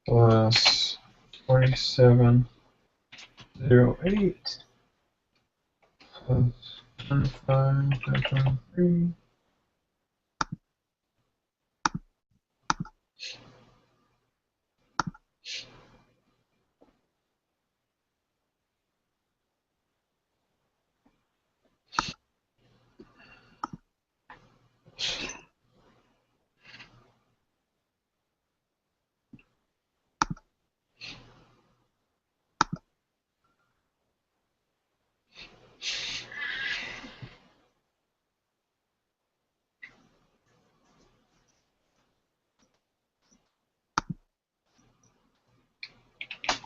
Plus 4708 plus 25.3.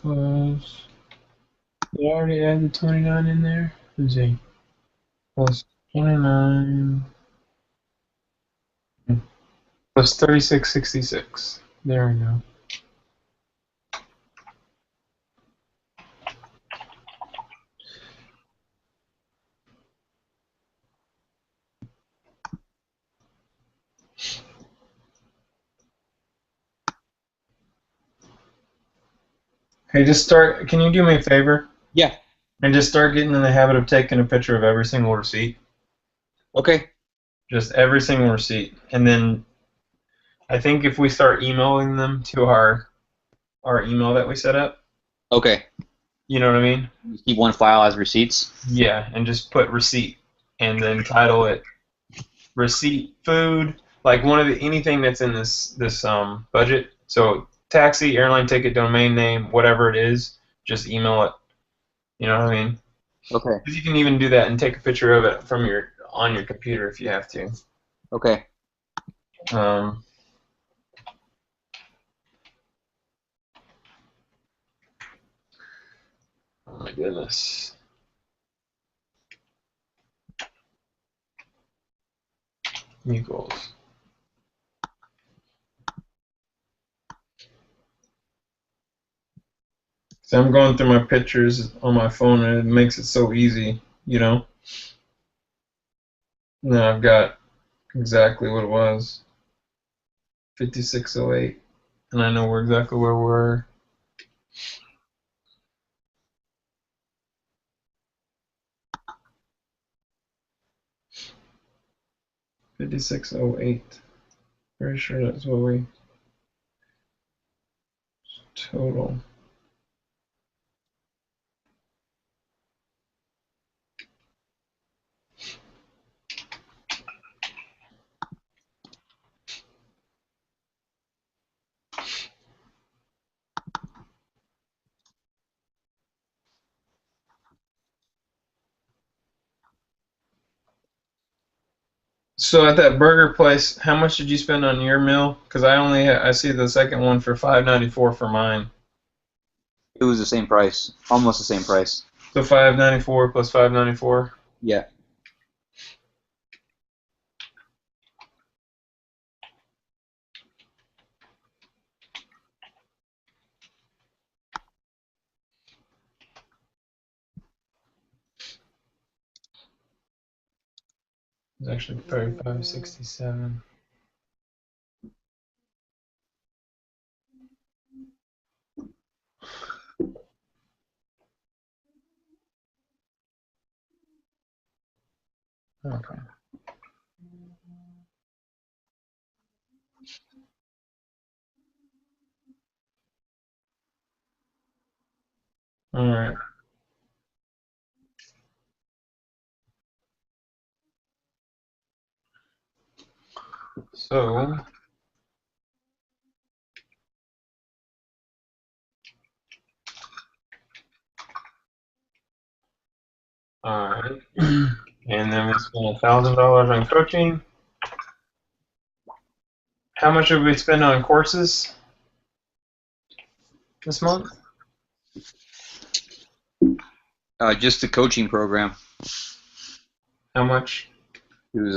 Plus, did I already add the 29 in there? Let's see. Plus 29 plus 3666. There we go. Hey, just start. Can you do me a favor? Yeah. And just start getting in the habit of taking a picture of every single receipt. Okay. Just every single receipt. And then I think if we start emailing them to our email that we set up, Okay. you know what I mean? Keep one file as receipts. Yeah, and just put receipt and then title it receipt food, like one of the anything that's in this budget. So taxi, airline ticket, domain name, whatever it is, just email it. You know what I mean? Okay. 'Cause you can even do that and take a picture of it from on your computer if you have to. Okay. Um, oh my goodness. Equals. So I'm going through my pictures on my phone and it makes it so easy, you know? And then I've got exactly what it was. 5608. And I know exactly where we're. $56.08. Pretty sure that's what we total. So at that burger place, how much did you spend on your meal? Because I see the second one for $5.94 for mine. It was the same price. Almost the same price. So $5.94 plus $5.94. Yeah. It's actually 35.67. Okay. All right. So, all right. And then we spent $1,000 on coaching. How much did we spend on courses this month? Just the coaching program. How much? It was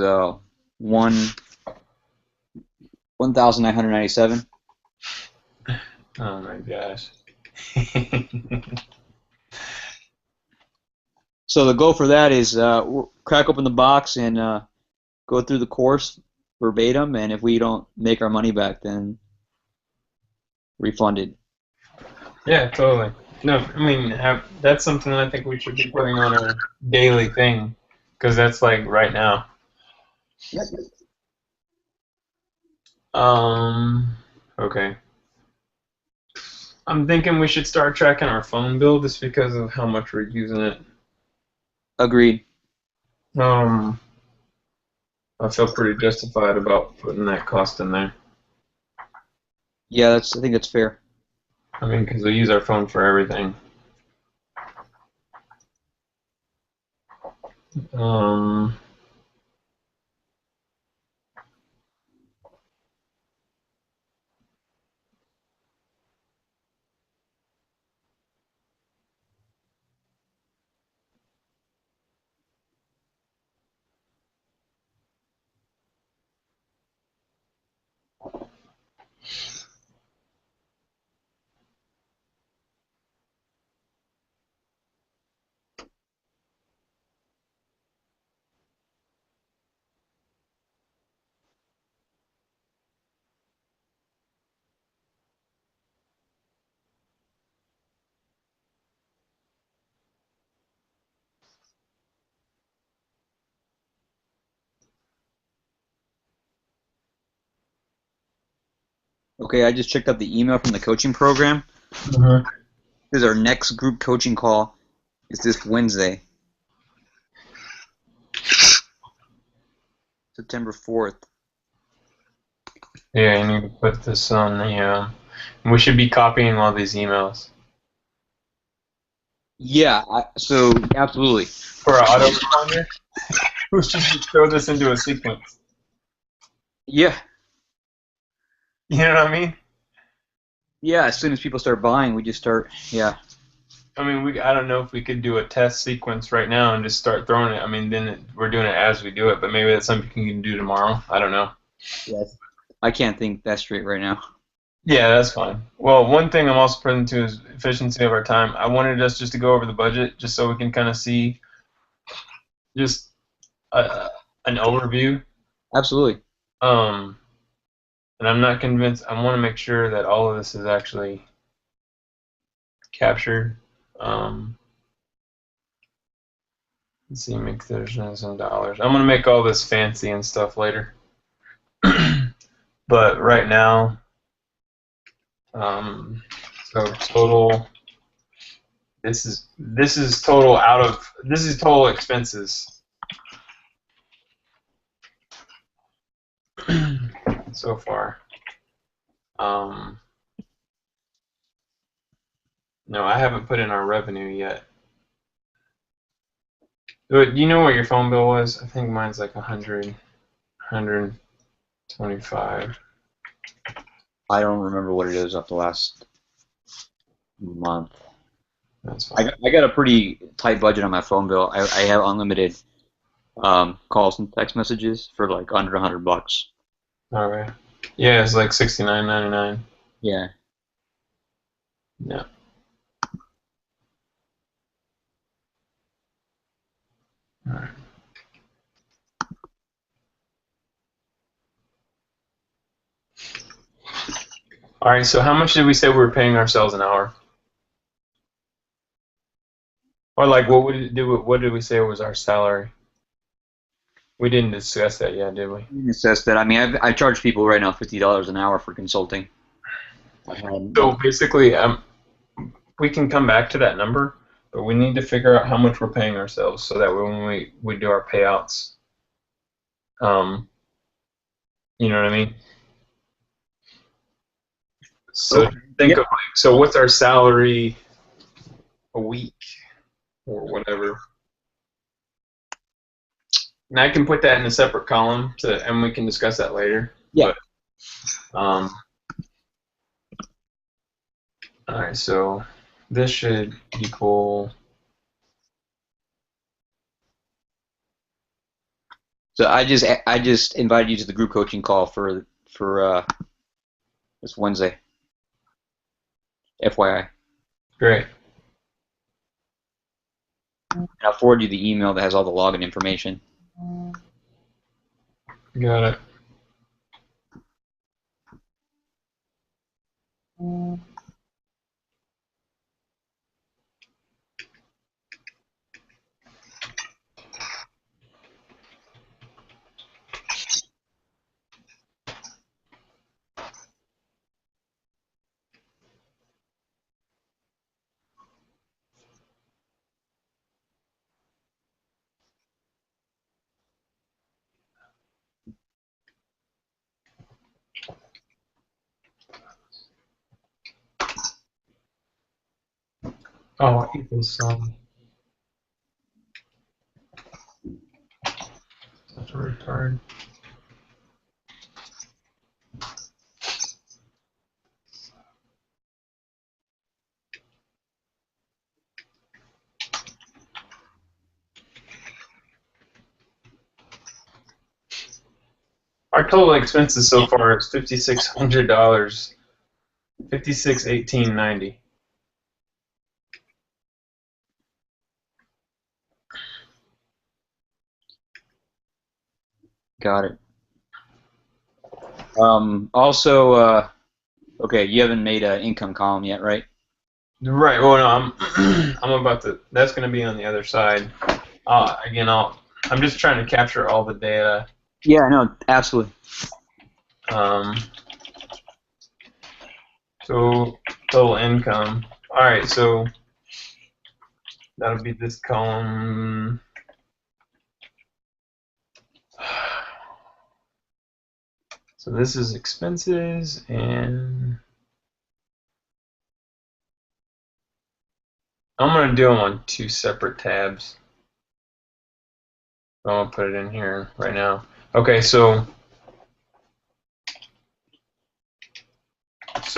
1,997. Oh my gosh. So the goal for that is crack open the box and go through the course verbatim, and if we don't make our money back, then refunded. Yeah, totally. No, I mean that's something I think we should be putting on our daily thing, because that's like right now. Okay. I'm thinking we should start tracking our phone bill just because of how much we're using it. Agreed. I feel pretty justified about putting that cost in there. Yeah, I think that's fair. I mean, because we use our phone for everything. Um, Okay, I just checked out the email from the coaching program. mhm. This is our next group coaching call. Is this Wednesday, September 4th. Yeah, you need to put this on the. We should be copying all these emails Yeah, so absolutely. for our autoresponder. We should just throw this into a sequence. Yeah, You know what I mean? yeah. As soon as people start buying, we just start. Yeah, I mean, I don't know if we could do a test sequence right now and just start throwing it. I mean, then we're doing it as we do it, but maybe that's something you can do tomorrow. I don't know. yes. I can't think that straight right now. Yeah, that's fine. Well, one thing I'm also present to is efficiency of our time. I wanted us just to go over the budget just so we can kind of see just an overview. Absolutely. And I'm not convinced. I want to make sure that all of this is actually captured. Let's see, make there's some dollars. I'm gonna make all this fancy and stuff later. But right now, so total. This is total this is total expenses so far. No, I haven't put in our revenue yet. But you know what your phone bill was? I think mine's like 125. I don't remember what it is off the last month. That's fine. I got a pretty tight budget on my phone bill. I have unlimited calls and text messages for like under $100. Okay. Yeah, it's like $69.99. Yeah. Yeah. All right. All right. So how much did we say we were paying ourselves an hour? Or like, what would it do? What did we say was our salary? We didn't discuss that yet, did we? It says that. I mean, I charge people right now $50 an hour for consulting. So basically, we can come back to that number, but we need to figure out how much we're paying ourselves so that when we do our payouts, you know what I mean? So think of like, so what's our salary a week or whatever? And I can put that in a separate column and we can discuss that later. Yeah. But, all right, so this should equal. So I just invited you to the group coaching call for this Wednesday. FYI. Great. And I'll forward you the email that has all the login information. Got it. Oh, equals some. That's a retard. Our total expenses so far is $5,600, $56,1890. Got it. Also, okay, you haven't made an income column yet, right? Right. Well, no, I'm about to. That's going to be on the other side. Again, I'm just trying to capture all the data. Yeah, no, absolutely. So total income. All right. So that'll be this column. So this is expenses, and I'm going to do them on two separate tabs. I'm going to put it in here right now. Okay, so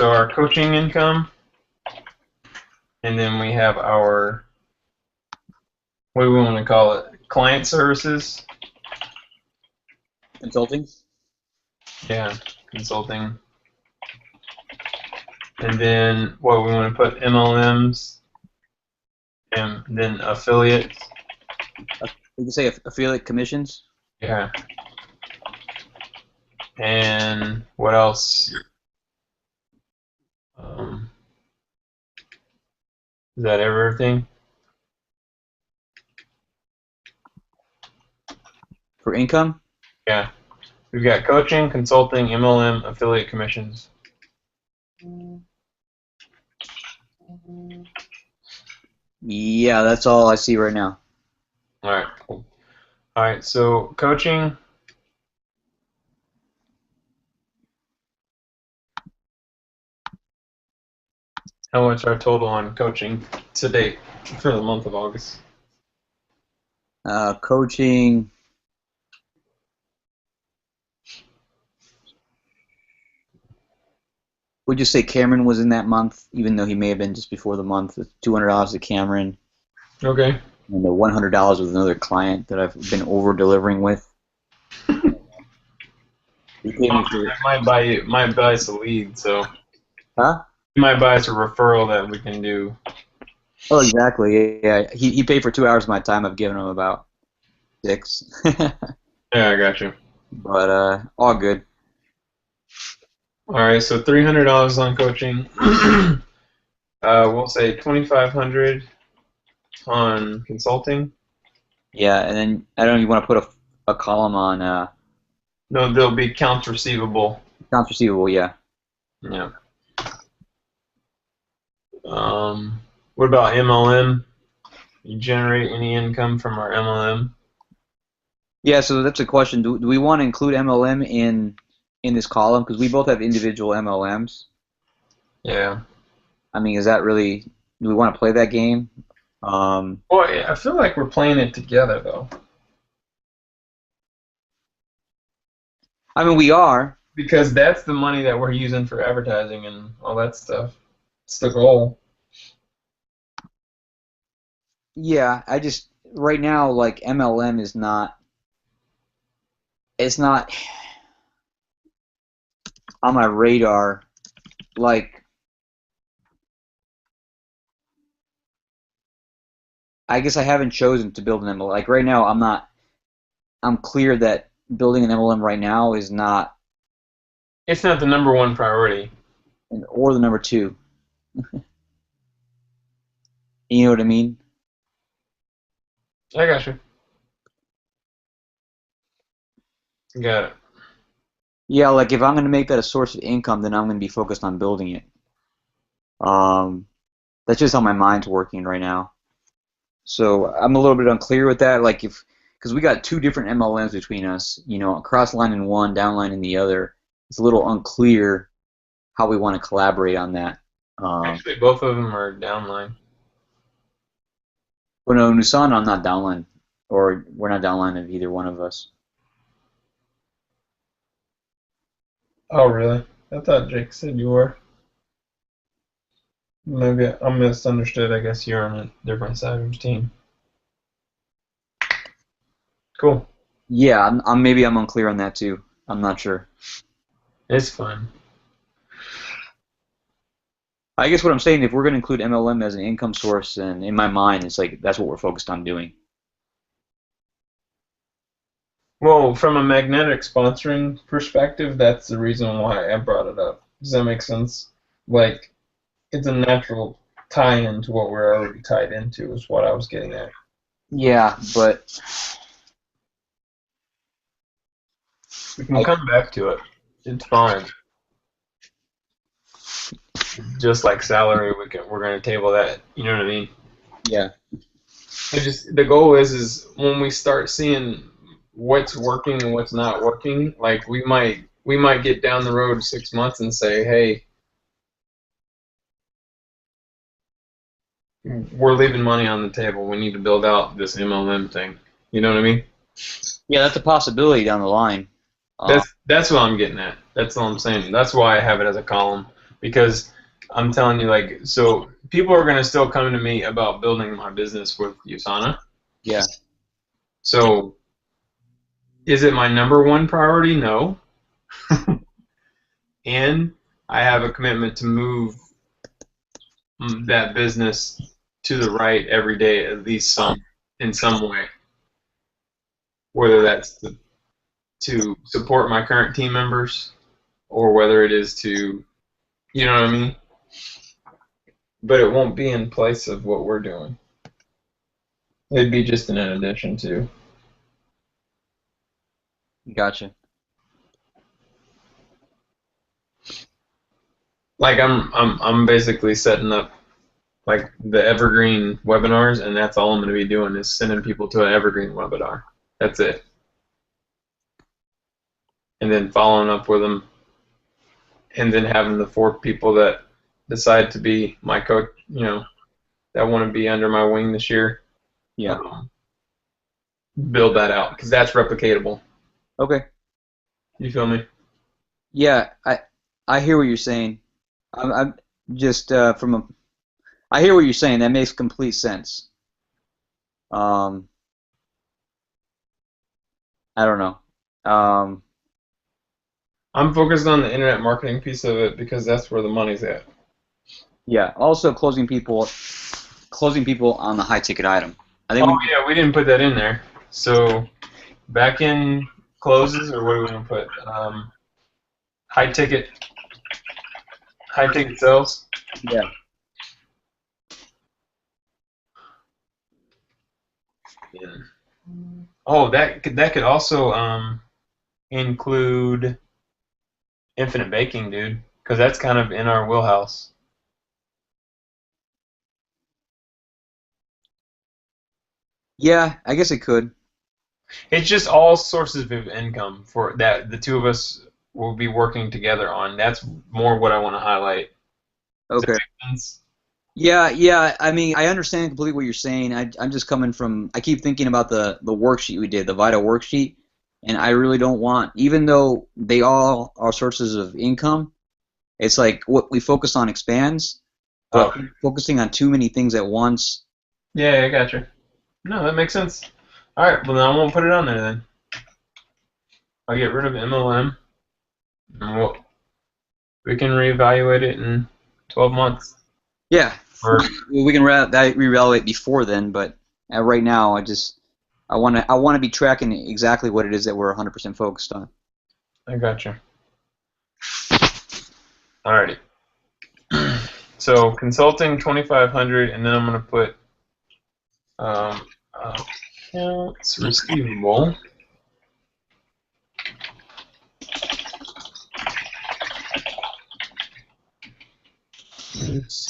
our coaching income, and then we have our, what do we want to call it? Client services. Consulting? Yeah, consulting. And then what we want to put MLMs, and then affiliates. You can say affiliate commissions. Yeah. And what else? Is that everything? For income? Yeah. We've got coaching, consulting, MLM, affiliate commissions. Yeah, that's all I see right now. All right, cool. All right, so coaching. How much our total on coaching to date for the month of August? Coaching. Would you say Cameron was in that month, even though he may have been just before the month? It's $200 to Cameron. Okay. And the $100 with another client that I've been over delivering with. He paid me for. I might buy us a lead, so. Huh? You might buy us a referral that we can do. Oh, exactly. Yeah, he paid for 2 hours of my time. I've given him about 6. Yeah, I got you. But all good. All right, so $300 on coaching. We'll say 2,500 on consulting. Yeah, and then I don't know. You want to put a column on No, there'll be accounts receivable. accounts receivable. Yeah. Yeah. What about MLM? You generate any income from our MLM? Yeah. So that's a question. Do we want to include MLM in this column because we both have individual MLMs? Yeah. I mean, is that really? Do we want to play that game? Well, yeah, I feel like we're playing it together, though. I mean, we are. Because that's the money that we're using for advertising and all that stuff. It's the goal. Yeah. I just right now like MLM is not. It's not on my radar. Like, I guess I haven't chosen to build an MLM. Like right now, I'm not. I'm clear that building an MLM right now is not, It's not the number one priority. or the number two. You know what I mean? I got you. Got it. Yeah, like if I'm going to make that a source of income, then I'm going to be focused on building it. That's just how my mind's working right now. So I'm a little bit unclear with that. Like because we got two different MLMs between us, cross line in one, down line in the other. It's a little unclear how we want to collaborate on that. Actually, both of them are downline. But no, Nusan, I'm not downline, or we're not downline of either one of us. Oh, really? I thought Jake said you were. Maybe I misunderstood. I guess you're on a different side of the team. Cool. Yeah, maybe I'm unclear on that too. I'm not sure. It's fun. I guess what I'm saying, if we're going to include MLM as an income source, and in my mind, it's like that's what we're focused on doing. Well, from a magnetic sponsoring perspective, that's the reason why I brought it up. Does that make sense? Like, it's a natural tie-in to what we're already tied into, is what I was getting at. Yeah, but We can come back to it. It's fine. Just like salary, we're going to table that. You know what I mean? yeah, The goal is when we start seeing what's working and what's not working, like we might get down the road 6 months and say, hey, we're leaving money on the table. We need to build out this MLM thing. You know what I mean? yeah, that's a possibility down the line. That's what I'm getting at. That's all I'm saying. That's why I have it as a column, because I'm telling you, like, so people are going to still come to me about building my business with USANA. Yeah. So is it my number one priority? No. And I have a commitment to move that business to the right every day, at least in some way. Whether that's to support my current team members, or whether it is to, you know what I mean? But it won't be in place of what we're doing. It'd be just an addition to. Gotcha. Like I'm basically setting up like the evergreen webinars, and that's all I'm going to be doing is sending people to an evergreen webinar. That's it. And then following up with them, and then having the 4 people that decide to be my coach, that want to be under my wing this year. Yeah. Build that out, because that's replicatable. Okay. You feel me? Yeah, I hear what you're saying. I'm just I hear what you're saying. That makes complete sense. I don't know. I'm focused on the internet marketing piece of it because that's where the money's at. Yeah. Also, closing people on the high ticket item. I think. Yeah, we didn't put that in there. So back in closes, or what do we want to put? High ticket High ticket sales. Yeah. Yeah. Oh, that could also include infinite baking, dude, because that's kind of in our wheelhouse. Yeah, I guess it could. It's just all sources of income for that the two of us will be working together on. That's more what I want to highlight. Does that Okay. make sense? Yeah, yeah. I mean, I understand completely what you're saying. I'm just coming from. I keep thinking about the worksheet we did, the Vital worksheet, and I really don't want, even though they all are sources of income. It's like what we focus on expands, but Oh, focusing on too many things at once. yeah, I got you. No, that makes sense. All right, well then I won't put it on there then. I'll get rid of MLM, and we can reevaluate it in 12 months. Yeah, Or we can reevaluate before then, but right now, I want to be tracking exactly what it is that we're 100% focused on. I got you. Alrighty. So consulting 2,500, and then I'm gonna put accounts receivable.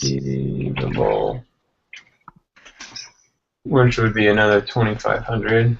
Receivable, which would be another 2,500.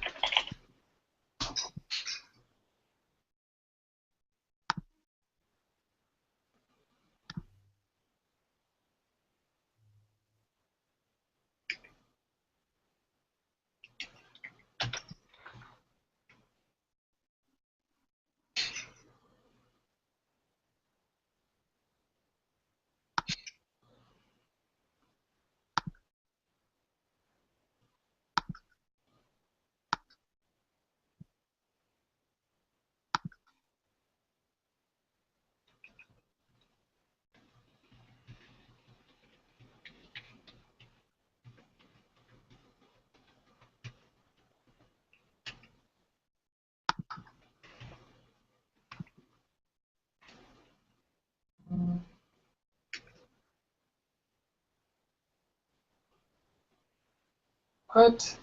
What?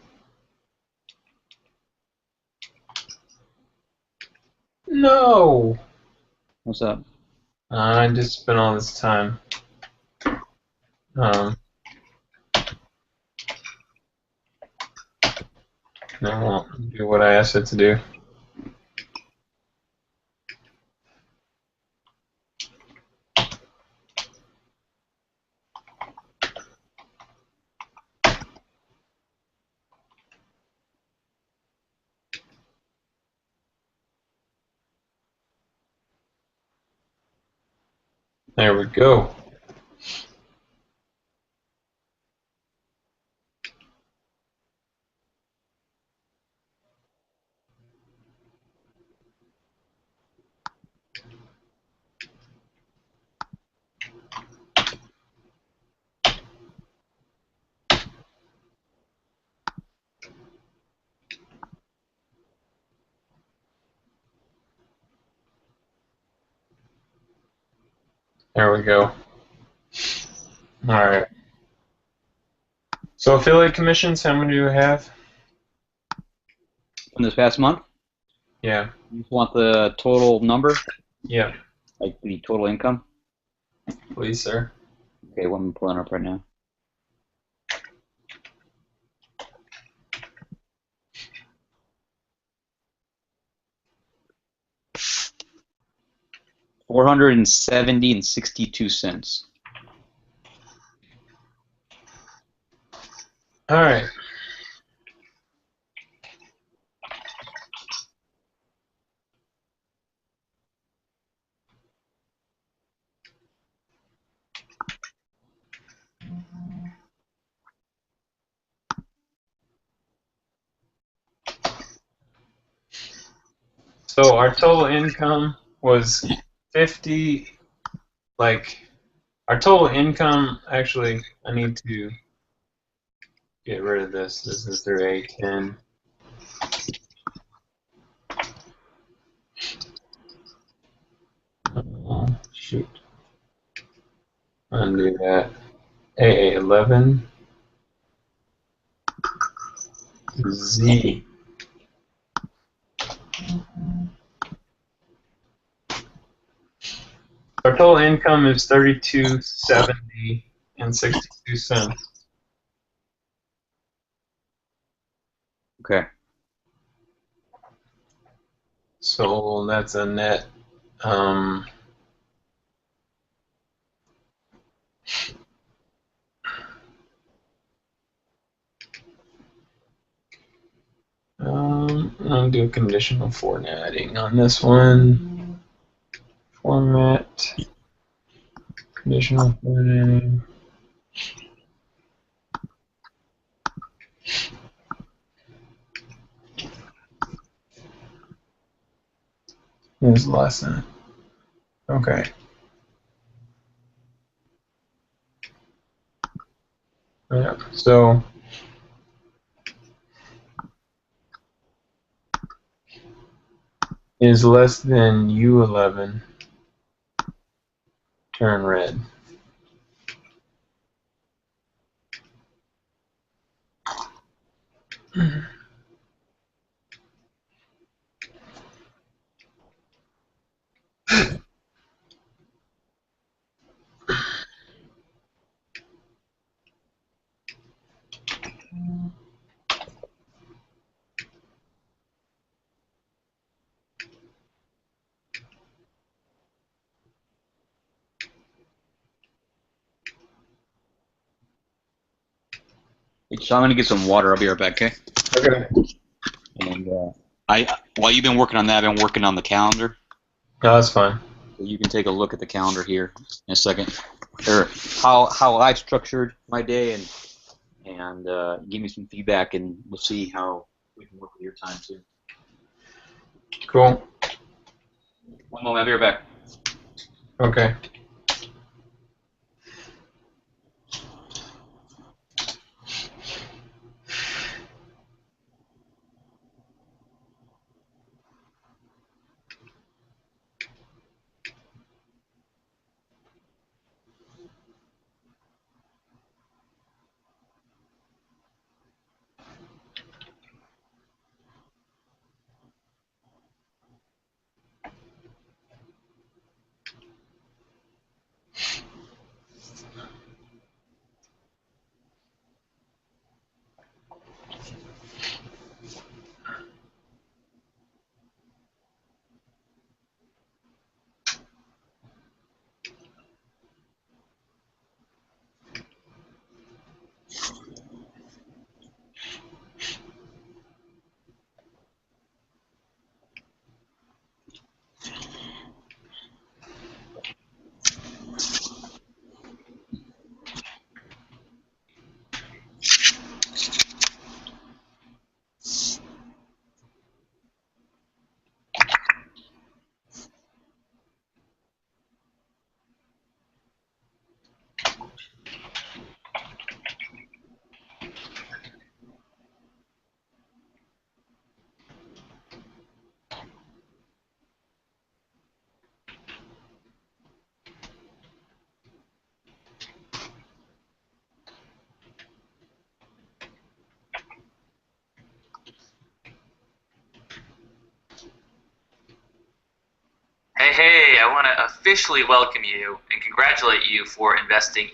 No. What's up? I just spent all this time. Um, no, I won't do what I asked it to do. There we go. There we go. All right. So affiliate commissions, how many do we have? From this past month, Yeah. you just want the total number, Yeah. like the total income. Please, sir. Okay, what I'm pulling up right now. $470.62. All right. So our total income was 50. Like our total income. Actually, I need to get rid of this. This is through A10. Oh, shoot. Undo that. AA11 Z. Our total income is $32.70 and 62 cents. Okay. So that's a net. I'll do a conditional formatting on this one. Format. Conditional formatting. Here's lesson. Okay. Yeah. So is less than U11. Turn red. So I'm gonna get some water. I'll be right back, okay? Okay. And while you've been working on that, I've been working on the calendar. No, that's fine. So you can take a look at the calendar here in a second, or how I've structured my day, and give me some feedback, and we'll see how we can work with your time too. Cool. One moment, I'll be right back. Okay. Hey, I want to officially welcome you and congratulate you for investing.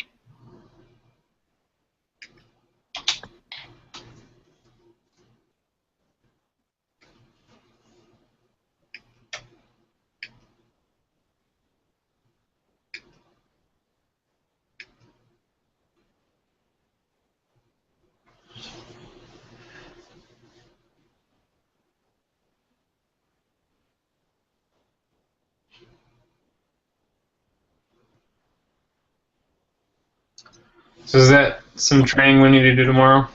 So is that some training we need to do tomorrow?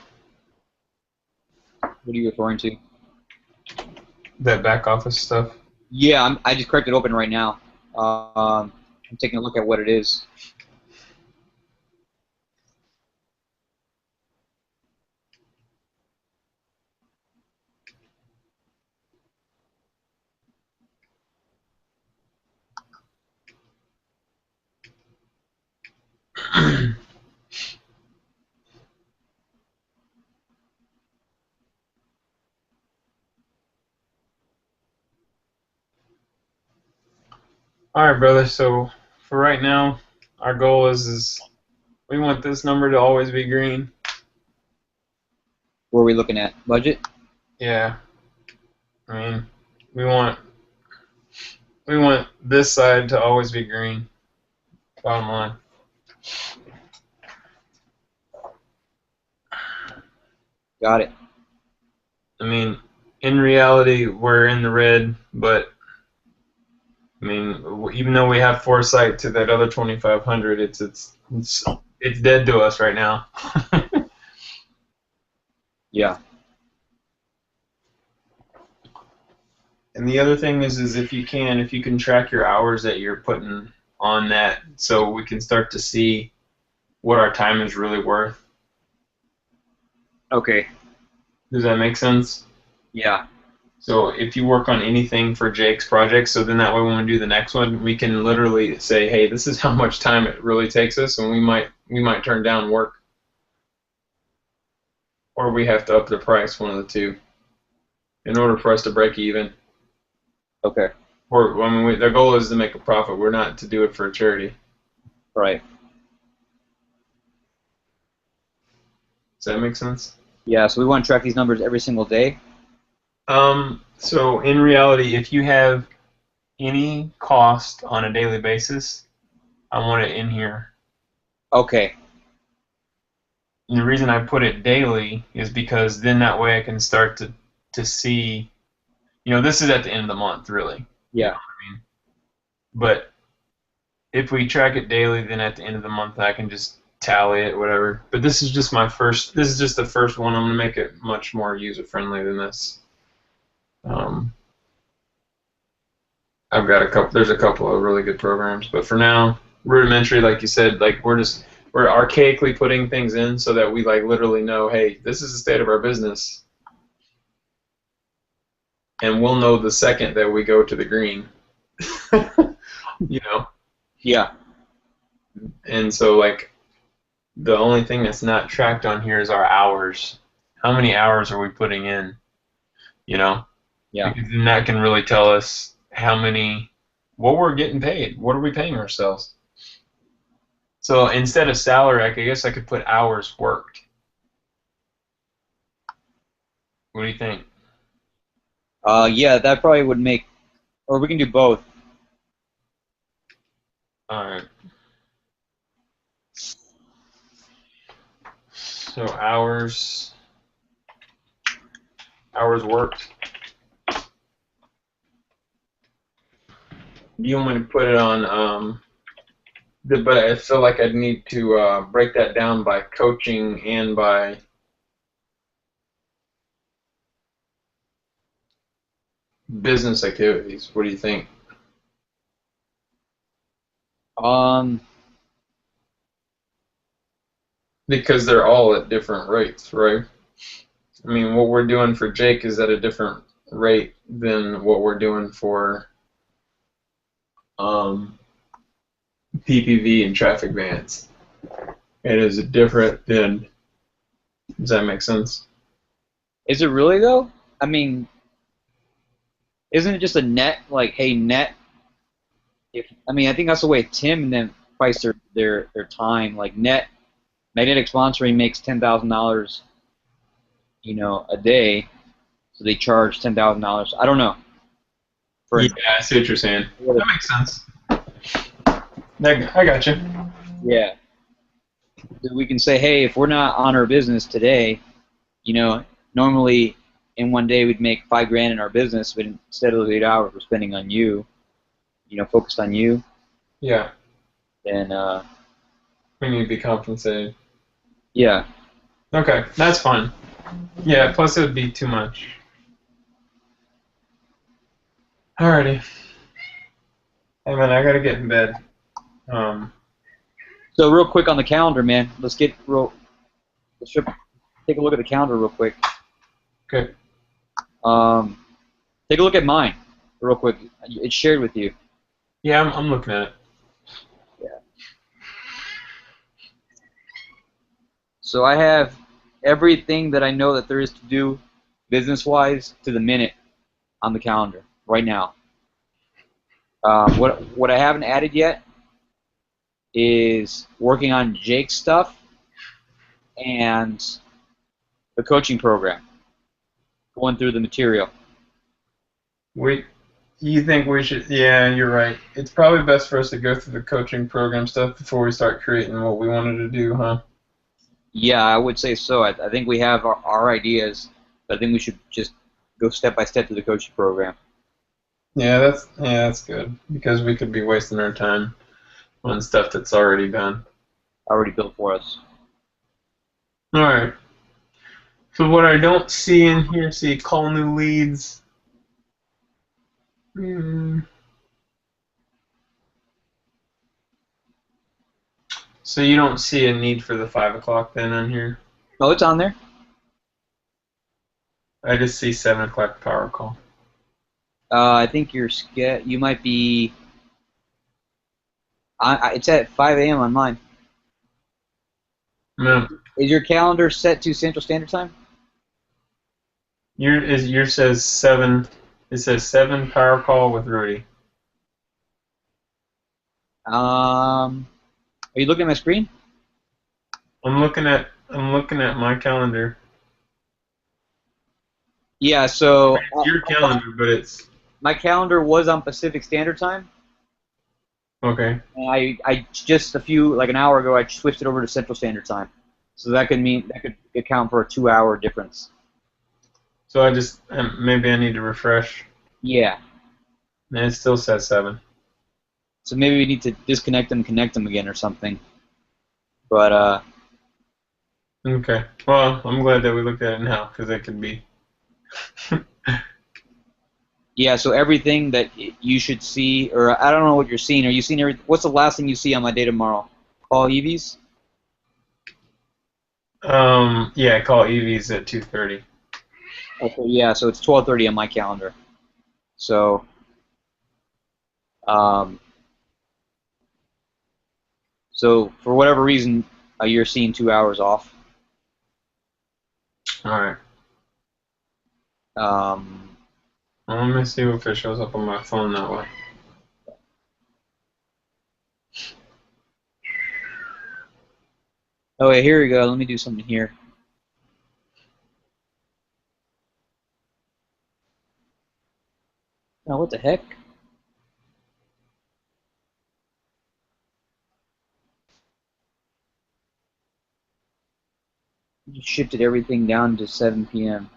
What are you referring to? That back office stuff? Yeah, I just cracked it open right now. I'm taking a look at what it is. All right, brother. So for right now, our goal is we want this number to always be green. What are we looking at? Budget? Yeah. I mean, we want this side to always be green. Bottom line. Got it. I mean, in reality, we're in the red, but I mean, even though we have foresight to that other 2,500, it's dead to us right now. Yeah. And the other thing is if you can track your hours that you're putting on that, so we can start to see what our time is really worth. Okay. Does that make sense? Yeah. So if you work on anything for Jake's project, so then that way when we do the next one, we can literally say, hey, this is how much time it really takes us, and we might turn down work, or we have to up the price, one of the two, in order for us to break even. Okay. Or I mean, their goal is to make a profit. We're not to do it for a charity. Right. Does that make sense? Yeah, so we want to track these numbers every single day? So in reality, if you have any cost on a daily basis, I want it in here. Okay. And the reason I put it daily is because then that way I can start to see, this is at the end of the month, really. Yeah. You know what I mean? But if we track it daily, then at the end of the month I can just tally it, whatever. But this is just the first one. I'm going to make it much more user-friendly than this. I've got there's a couple of really good programs, but for now, rudimentary, like you said, like we're archaically putting things in so that we like literally know, hey, this is the state of our business, and we'll know the second that we go to the green. Yeah. And so like the only thing that's not tracked on here is our hours. How many hours are we putting in? Yeah. Because then that can really tell us what we're getting paid. What are we paying ourselves? So instead of salary, I guess I could put hours worked. What do you think? Yeah, that probably would make, or we can do both. All right. So hours worked. You want me to put it on, but I feel like I'd need to break that down by coaching and by business activities. What do you think? Because they're all at different rates, right? I mean, what we're doing for Jake is at a different rate than what we're doing for PPV and traffic vans. It is different than. Does that make sense? Is it really though? I mean, isn't it just a net? Like, hey, net. I think that's the way Tim and them price their time. Like net, magnetic sponsoring makes $10,000, a day, so they charge $10,000. I don't know. Yeah, I see what you're saying. That makes sense. I got you. Yeah. We can say, hey, if we're not on our business today, normally in one day we'd make $5,000 in our business, but instead of those 8 hours we're spending on you, focused on you. Yeah. Then we need to be compensated. Yeah. Okay, that's fine. Yeah, plus it would be too much. Alrighty. Hey man, I gotta get in bed. So real quick on the calendar, man. Let's take a look at the calendar real quick. Okay. Take a look at mine real quick. It's shared with you. Yeah, I'm looking at it. Yeah. So I have everything that I know that there is to do business-wise to the minute on the calendar right now. What I haven't added yet is working on Jake's stuff and the coaching program, going through the material. You think we should? Yeah, you're right. It's probably best for us to go through the coaching program stuff before we start creating what we wanted to do, huh? Yeah, I would say so. I think we have our ideas, but I think we should just go step by step through the coaching program. Yeah, that's good because we could be wasting our time on stuff that's already done. Already built for us. All right. So what I don't see in here, see call new leads. So you don't see a need for the 5 o'clock then on here? Oh, it's on there. I just see 7 o'clock power call. I think you might be. It's at 5 a.m. on mine. No, Is your calendar set to Central Standard Time? yours says 7. It says 7 power call with Rudy. Are you looking at my screen? I'm looking at my calendar. Yeah. So It's your calendar, but it's my calendar was on Pacific Standard Time, okay. and I just an hour ago, I switched it over to Central Standard Time. So that could account for a 2-hour difference. So I just maybe I need to refresh. Yeah. And it still says 7. So maybe we need to disconnect them, connect them again, or something. But Okay. Well, I'm glad that we looked at it now because it could be. yeah. So everything that you should see, or I don't know what you're seeing. Are you seeing everything? What's the last thing you see on my day tomorrow? Call EVs. Yeah. Call EVs at 2:30. Okay. Yeah. So it's 12:30 on my calendar. So so for whatever reason, you're seeing 2 hours off. All right. Well, let me see if it shows up on my phone that way. Oh wait, here we go. Let me do something here. Oh, what the heck? You shifted everything down to 7 p.m.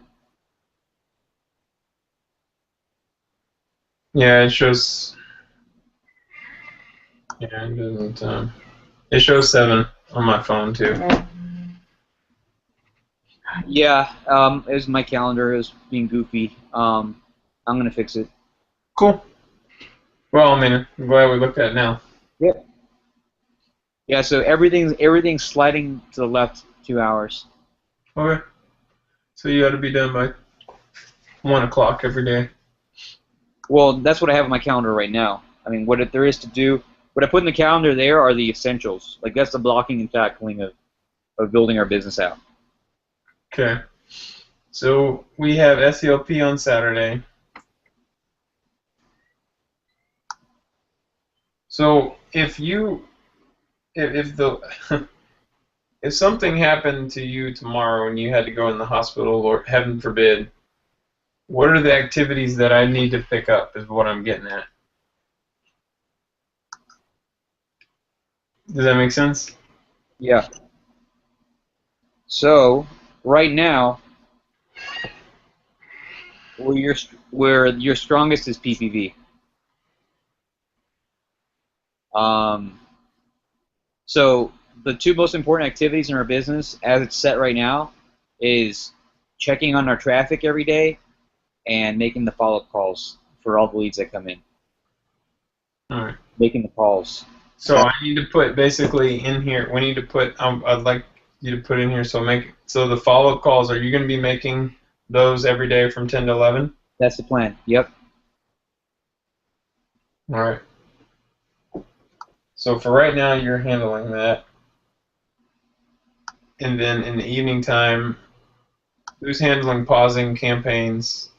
Yeah, it shows. Yeah, it doesn't. It shows 7 on my phone too. Yeah, it was my calendar. It was being goofy. I'm gonna fix it. Cool. Well, I mean, I'm glad we looked at it now. Yep. Yeah, so everything's sliding to the left 2 hours. Okay. So you got to be done by 1 o'clock every day. Well, that's what I have on my calendar right now. I mean, what there is to do, what I put in the calendar there are the essentials. Like that's the blocking and tackling of building our business out. Okay. So we have SELP on Saturday. So if the if something happened to you tomorrow and you had to go in the hospital, or heaven forbid, what are the activities that I need to pick up is what I'm getting at. Does that make sense? Yeah. So right now, where your strongest is PPV. So the two most important activities in our business, as it's set right now, is checking on our traffic every day and making the follow-up calls for all the leads that come in. All right. Making the calls. So I need to put basically in here. We need to put. I'd like you to put in here. So the follow-up calls. Are you going to be making those every day from 10 to 11? That's the plan. Yep. All right. So for right now, you're handling that. And then in the evening time, who's handling pausing campaigns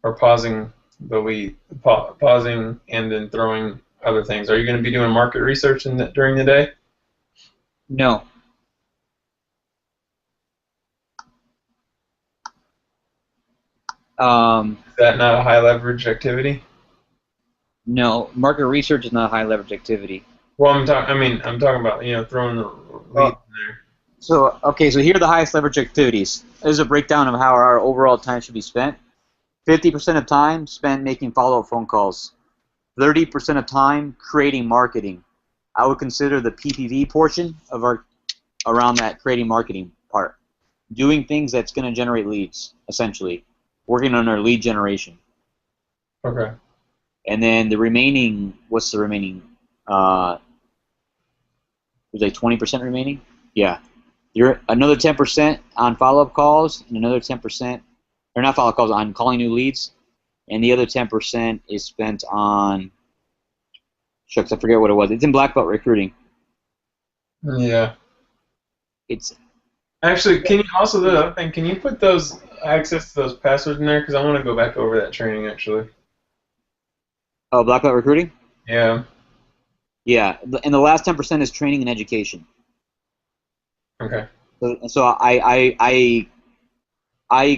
or pausing the lead, pausing and then throwing other things? Are you going to be doing market research during the day? No. Is that not a high leverage activity? No, market research is not a high leverage activity. Well, I'm talking about throwing the lead in there. So here are the highest leverage activities. This is a breakdown of how our overall time should be spent. 50% of time spent making follow-up phone calls. 30% of time creating marketing. I would consider the PPV portion of around that creating marketing part. Doing things that's going to generate leads, essentially. Working on our lead generation. Okay. And then the remaining, what's the remaining? Was like 20% remaining? Yeah. You're another 10% on follow-up calls, and another 10%, or not follow-up calls, on calling new leads, and the other 10% is spent on, shucks, I forget what it was. It's in Black Belt Recruiting. Yeah. It's actually, can you also the other thing? Can you put those access to those passwords in there? Because I want to go back over that training actually. oh, Black Belt Recruiting. Yeah. Yeah, and the last 10% is training and education. Okay. So I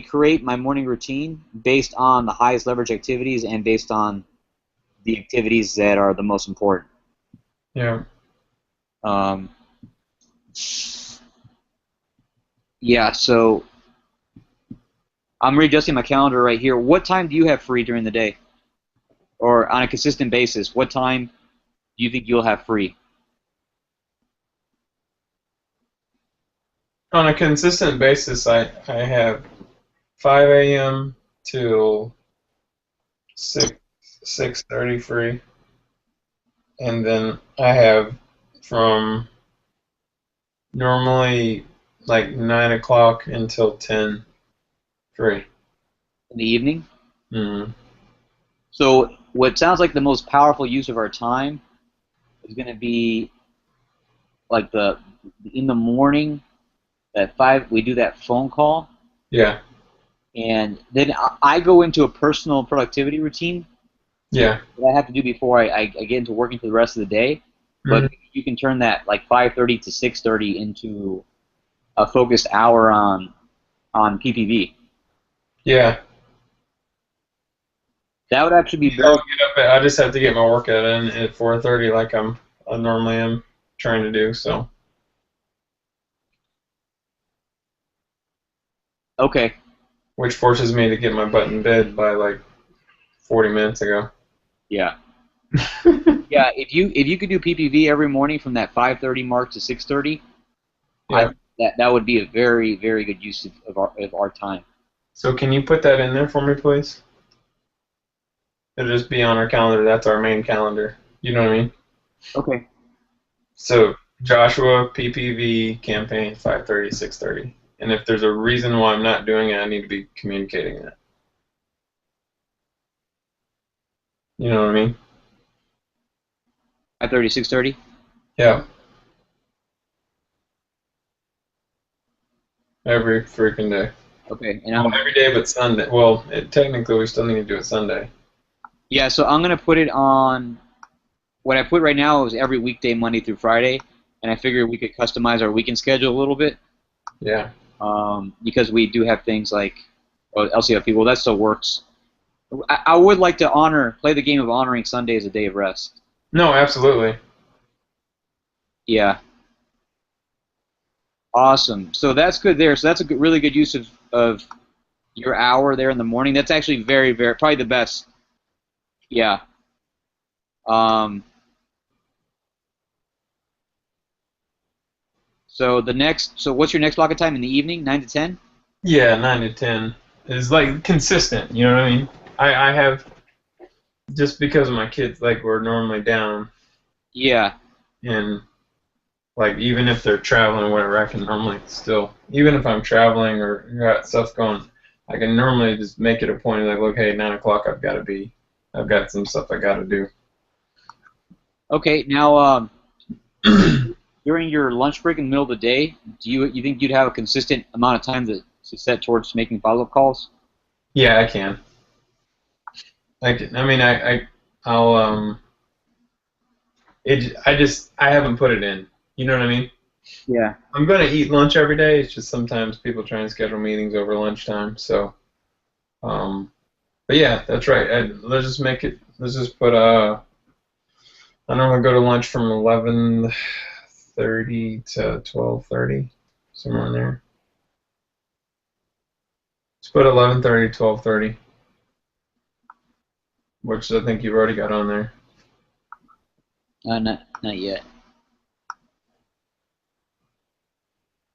create my morning routine based on the highest leverage activities and based on the activities that are the most important. Yeah. Yeah, so I'm readjusting my calendar right here. What time do you have free during the day? Or on a consistent basis, what time do you think you'll have free? On a consistent basis, I have 5 a.m. till 6:30 free, and then I have from normally like 9 o'clock until 10 free. In the evening? Mm-hmm. So what sounds like the most powerful use of our time is going to be like in the morning at 5 we do that phone call. Yeah. And then I go into a personal productivity routine Yeah. that I have to do before I get into working for the rest of the day. But you can turn that like 5:30 to 6:30 into a focused hour on PPV. Yeah. That would actually be very. I just have to get my workout in at 4:30, like I normally am trying to do. So. Okay. Which forces me to get my butt in bed by like 40 minutes ago. Yeah. Yeah. If you could do PPV every morning from that 5:30 mark to 6:30, yeah. that would be a very, very good use of our time. So can you put that in there for me, please? It'll just be on our calendar. That's our main calendar. You know what I mean? Okay. So Joshua PPV campaign 5:30, 6:30. And if there's a reason why I'm not doing it, I need to be communicating it. You know what I mean? 5:30, 6:30. Yeah. Every freaking day. Okay. And Well, every day but Sunday. Well, technically we still need to do it Sunday. Yeah, so I'm going to put it on, what I put right now is every weekday, Monday through Friday, and I figured we could customize our weekend schedule a little bit. Yeah. Because we do have things like LCFP. Well, that still works. I would like to play the game of honoring Sunday as a day of rest. No, absolutely. Yeah. Awesome. So that's good there. So that's a really good use of your hour there in the morning. That's actually very, very, probably the best. Yeah. So what's your next block of time in the evening? 9 to 10? Yeah, 9 to 10 is like consistent. You know what I mean? I have, just because of my kids, like we're normally down. Yeah. And like even if they're traveling or whatever, I can normally still, even if I'm traveling or got stuff going, I can normally just make it a point of like, look, hey, 9 o'clock I've got some stuff I got to do. Okay, now during your lunch break in the middle of the day, do you think you'd have a consistent amount of time to set towards making follow-up calls? Yeah, I can. I can. I mean, I'll I haven't put it in. You know what I mean? Yeah. I'm gonna eat lunch every day. It's just sometimes people try and schedule meetings over lunchtime. So, but yeah, that's right. Let's just make it. Let's just put I normally go to lunch from 11:30 to 12:30, somewhere in there. Let's put 11:30 to 12:30, which I think you've already got on there. Not yet.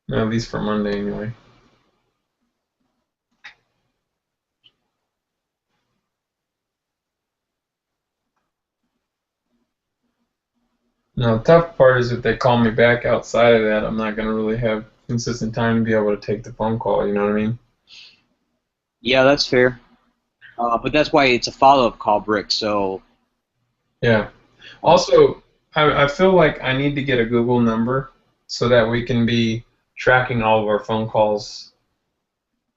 No, at least for Monday anyway. Now, the tough part is if they call me back outside of that, I'm not going to really have consistent time to be able to take the phone call, you know what I mean? Yeah, that's fair. But that's why it's a follow-up call, Brick. So Yeah. Also, I feel like I need to get a Google number so that we can be tracking all of our phone calls.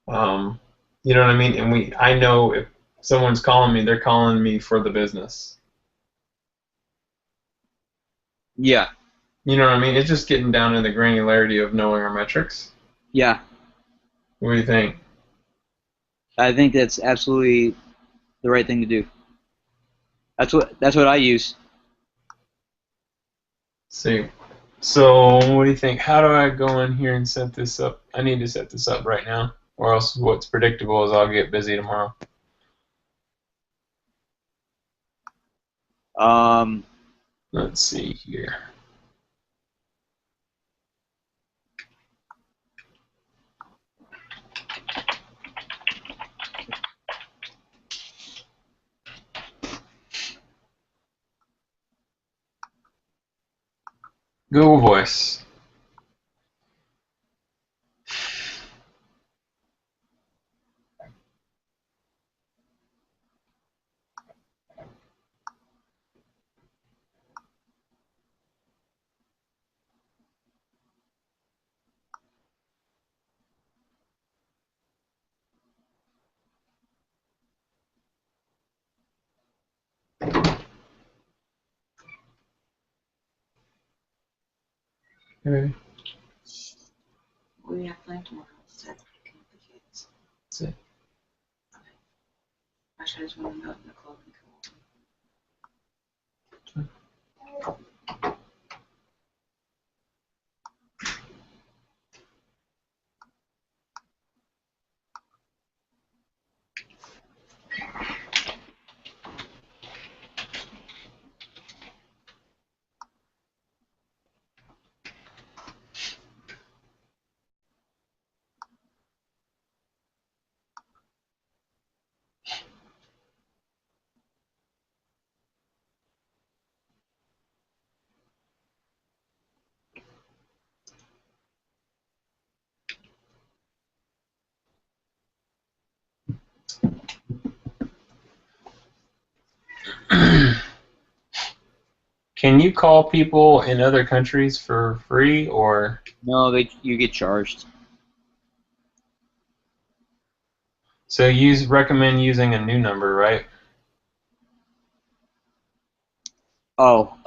You know what I mean? And I know if someone's calling me, they're calling me for the business. yeah, You know what I mean? It's just getting down to the granularity of knowing our metrics. yeah, What do you think? I think that's absolutely the right thing to do. That's what I use. Let's see. So, what do you think? How do I go in here and set this up? I need to set this up right now, or else what's predictable is I'll get busy tomorrow. Um, Let's see here. Google Voice. Okay. We have planned tomorrow. Is that the case? That's it. I just want to know in the club and come on. Can you call people in other countries for free, or no, you get charged. so recommend using a new number, right? Oh,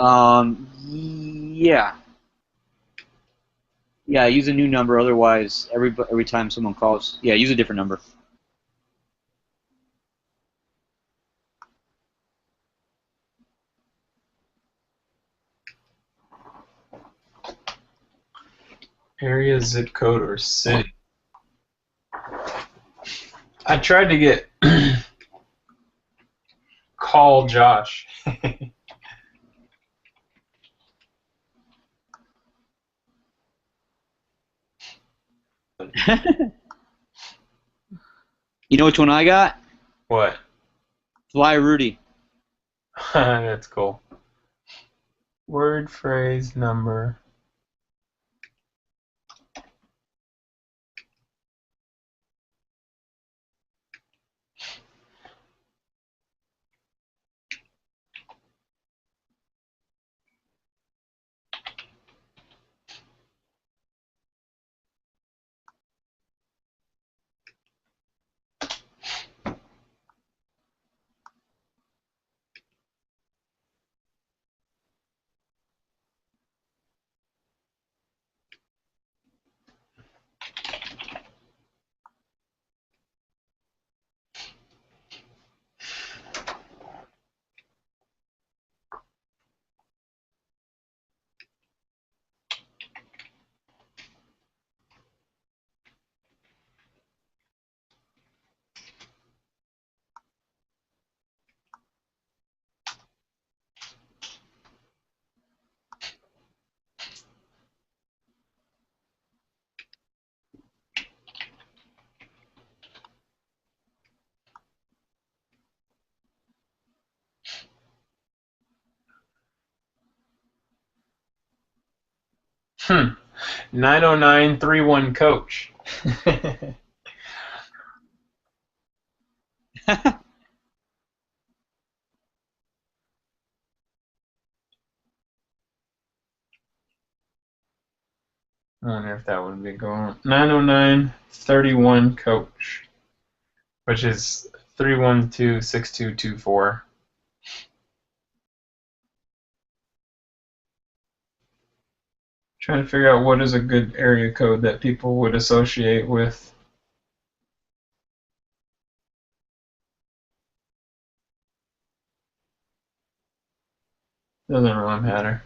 yeah, yeah. Use a new number. Otherwise, every time someone calls, yeah, use a different number. Area, zip code, or city. I tried to get call Josh. You know which one I got? What? Fly Rudy. That's cool. Word, phrase, number. 90931 coach. I wonder if that would be going 90931 coach, which is 3126224. Trying to figure out what is a good area code that people would associate with. Doesn't really matter.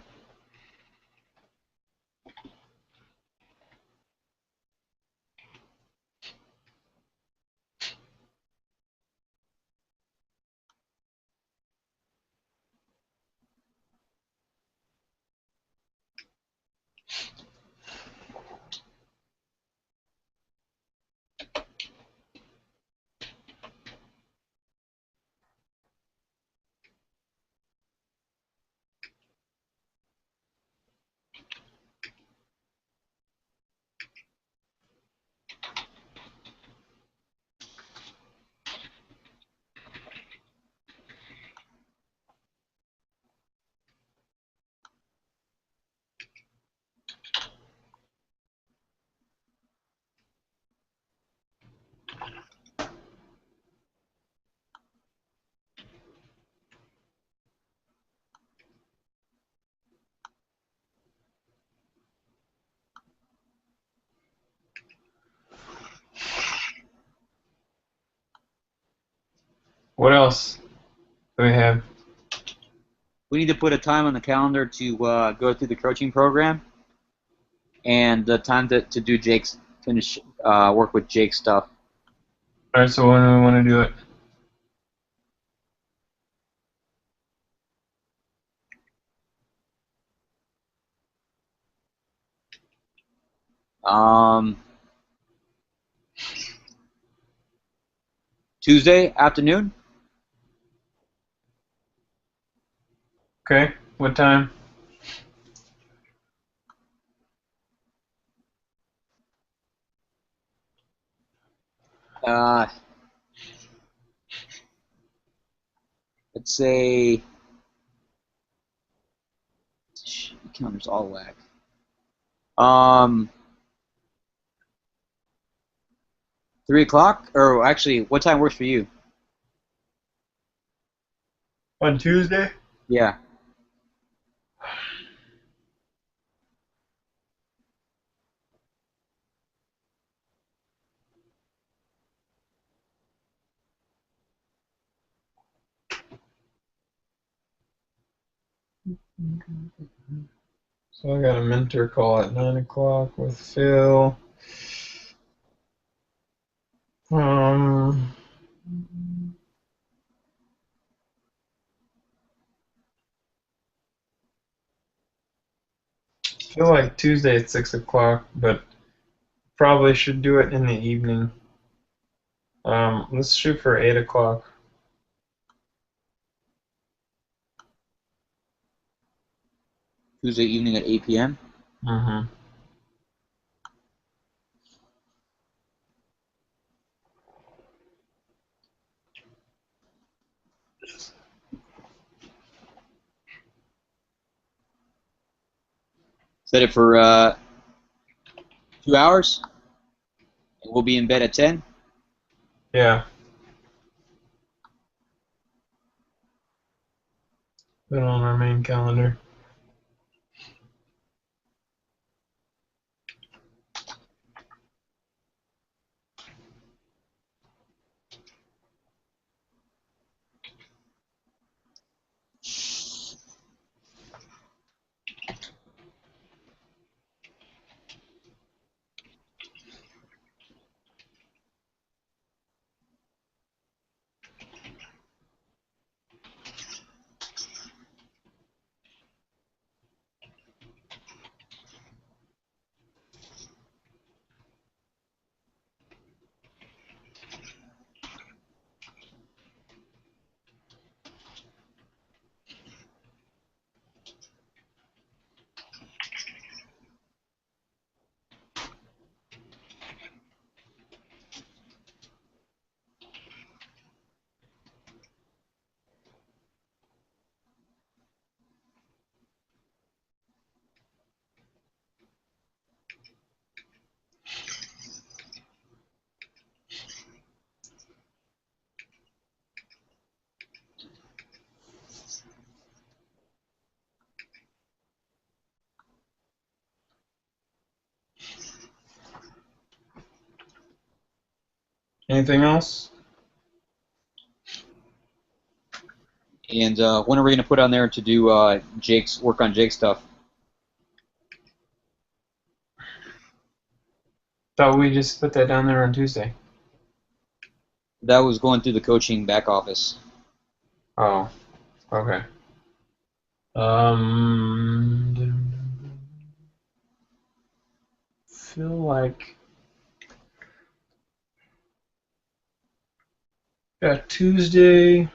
What else do we have? We need to put a time on the calendar to go through the coaching program, and the time to do Jake's finish work with Jake's stuff. All right, so when do we want to do it? Tuesday afternoon. Okay, what time? Uh, let's say. The calendar's all whack. 3 o'clock, or actually, what time works for you? On Tuesday? Yeah. So I got a mentor call at 9 o'clock with Phil. I feel like Tuesday at 6 o'clock, but probably should do it in the evening. Let's shoot for 8 o'clock. Tuesday evening at 8 p.m. Mm-hmm. Set it for 2 hours, and we'll be in bed at 10. Yeah. Put it on our main calendar. Anything else? And when are we going to put on there to do Jake's work on Jake's stuff? Thought we just put that down there on Tuesday. That was going through the coaching back office. Oh, okay. Feel like Tuesday.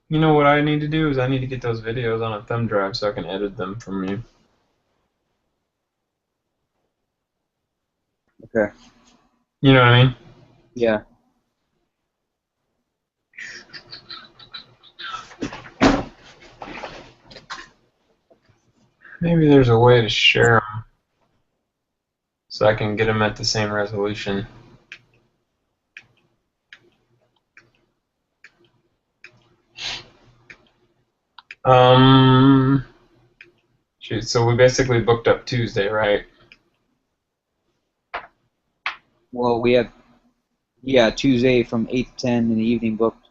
You know what I need to do is I need to get those videos on a thumb drive so I can edit them from you. Okay. You know what I mean? Yeah. Maybe there's a way to share them so I can get them at the same resolution. Shoot, so we basically booked up Tuesday, right? Well, we have, Tuesday from 8 to 10 in the evening booked.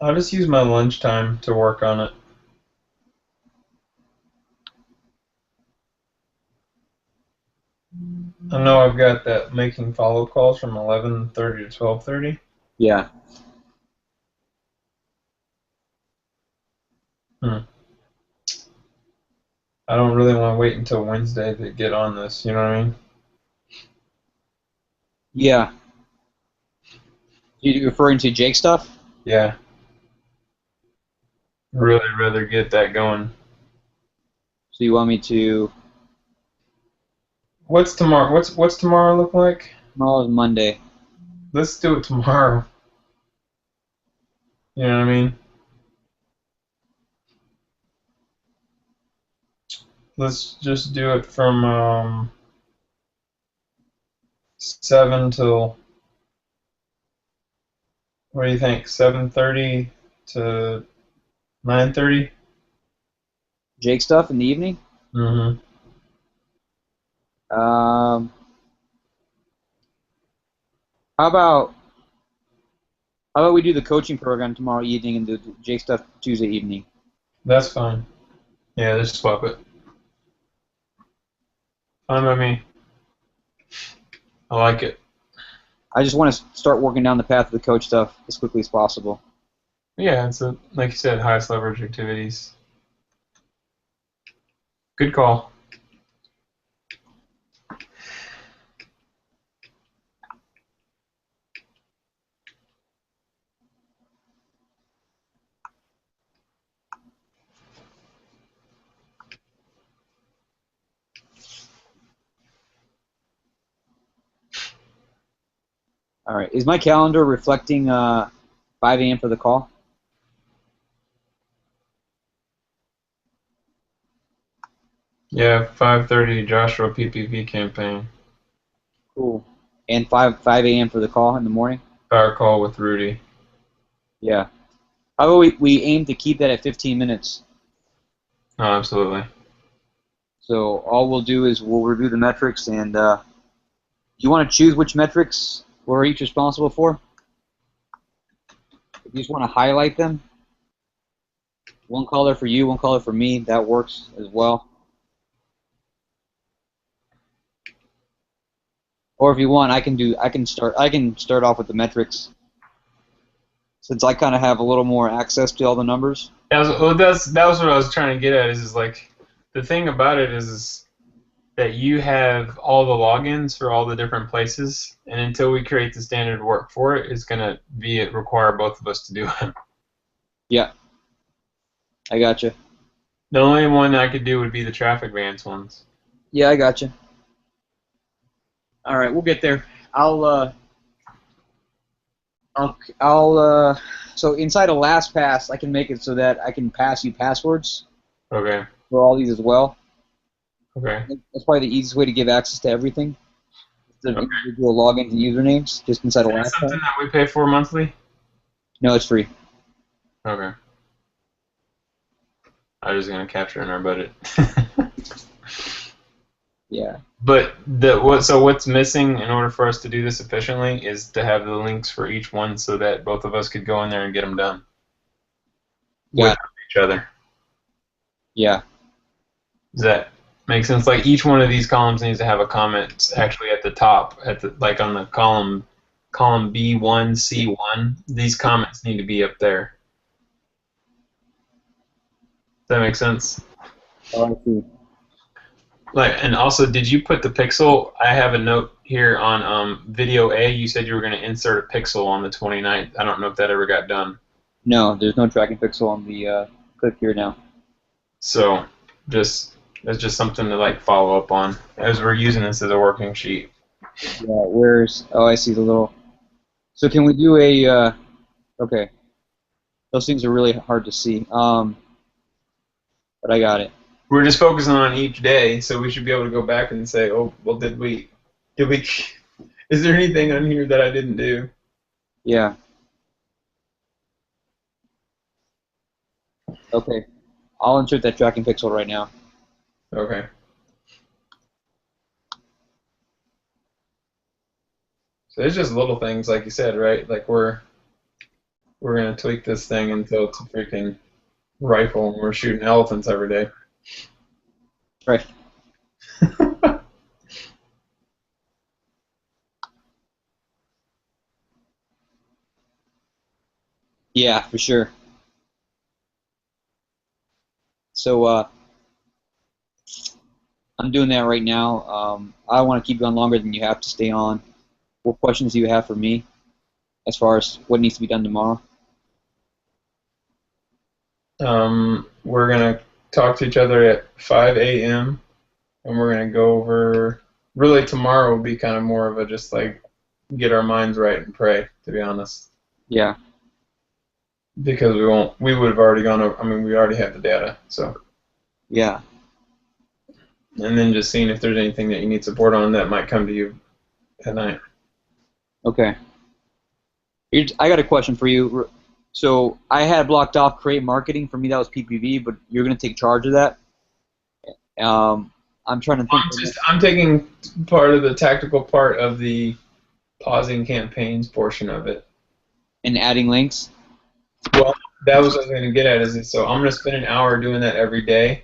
I'll just use my lunchtime to work on it. I know I've got that making follow calls from 11:30 to 12:30. Yeah. I don't really want to wait until Wednesday to get on this, you know what I mean? Yeah. You referring to Jake stuff? Yeah. Really rather get that going. So you want me to? What's tomorrow? What's tomorrow look like? Tomorrow's Monday. Let's do it tomorrow. You know what I mean? Let's just do it from 7 till, what do you think, 7:30 to 9:30? Jake stuff in the evening? Mm-hmm. How about we do the coaching program tomorrow evening and do Jake stuff Tuesday evening? That's fine. Yeah, just swap it. Fine by me. I like it. I just want to start working down the path of the coach stuff as quickly as possible. Yeah, it's like you said, highest leverage activities. Good call. All right. Is my calendar reflecting 5 a.m. for the call? Yeah, 5:30 Joshua PPV campaign. Cool. And 5 a.m. for the call in the morning? Power call with Rudy. Yeah. How about we aim to keep that at 15 minutes? Oh, absolutely. So all we'll do is we'll review the metrics, and you want to choose which metrics we're each responsible for? If you just want to highlight them, one color for you, one color for me, that works as well. Or if you want, I can start off with the metrics, since I kind of have a little more access to all the numbers. That was what I was trying to get at. Is like the thing about it is that you have all the logins for all the different places, and until we create the standard work for it, it's gonna require both of us to do it. Yeah, I gotcha. The only one I could do would be the traffic vans ones. Yeah, I gotcha. All right, we'll get there. So inside of LastPass, I can make it so that I can pass you passwords Okay. for all these as well. Okay. That's probably the easiest way to give access to everything. The Okay. individual logins and usernames just inside of Is that LastPass. something that we pay for monthly? No, it's free. Okay. I'm just gonna capture in our budget. Yeah. But what's missing in order for us to do this efficiently is to have the links for each one so that both of us could go in there and get them done Yeah. with each other. Yeah. Does that make sense? Like each one of these columns needs to have a comment actually at the top, like on the column B1, C1. These comments need to be up there. Does that make sense? Oh, I see. Like, and also, did you put the pixel? I have a note here on video A. You said you were going to insert a pixel on the 29th. I don't know if that ever got done. No, there's no tracking pixel on the click here now. So, that's just something to like follow up on as we're using this as a working sheet. Yeah, where's... Oh, I see the little... So can we do a... Okay. Those things are really hard to see. But I got it. We're just focusing on each day, so we should be able to go back and say, oh, well, did we, is there anything on here that I didn't do? Yeah. Okay. I'll insert that tracking pixel right now. Okay. So it's just little things, like you said, right? Like we're gonna tweak this thing until it's a freaking rifle, and we're shooting elephants every day. Right. Yeah, for sure. So I'm doing that right now. I don't want to keep you on longer than you have to stay on. What questions do you have for me as far as what needs to be done tomorrow? We're gonna talk to each other at 5 a.m. and we're gonna go over. Really, tomorrow will be kind of more of a just like get our minds right and pray. To be honest. Yeah. Because we would have already gone over, I mean, we already have the data, so. Yeah. And then just seeing if there's anything that you need support on that might come to you at night. Okay. I got a question for you. So I had blocked off create marketing. For me, that was PPV, but you're going to take charge of that. I'm trying to think. I'm taking part of the tactical part of the pausing campaigns portion of it. And adding links? Well, that was what I was going to get at. So I'm going to spend an hour doing that every day,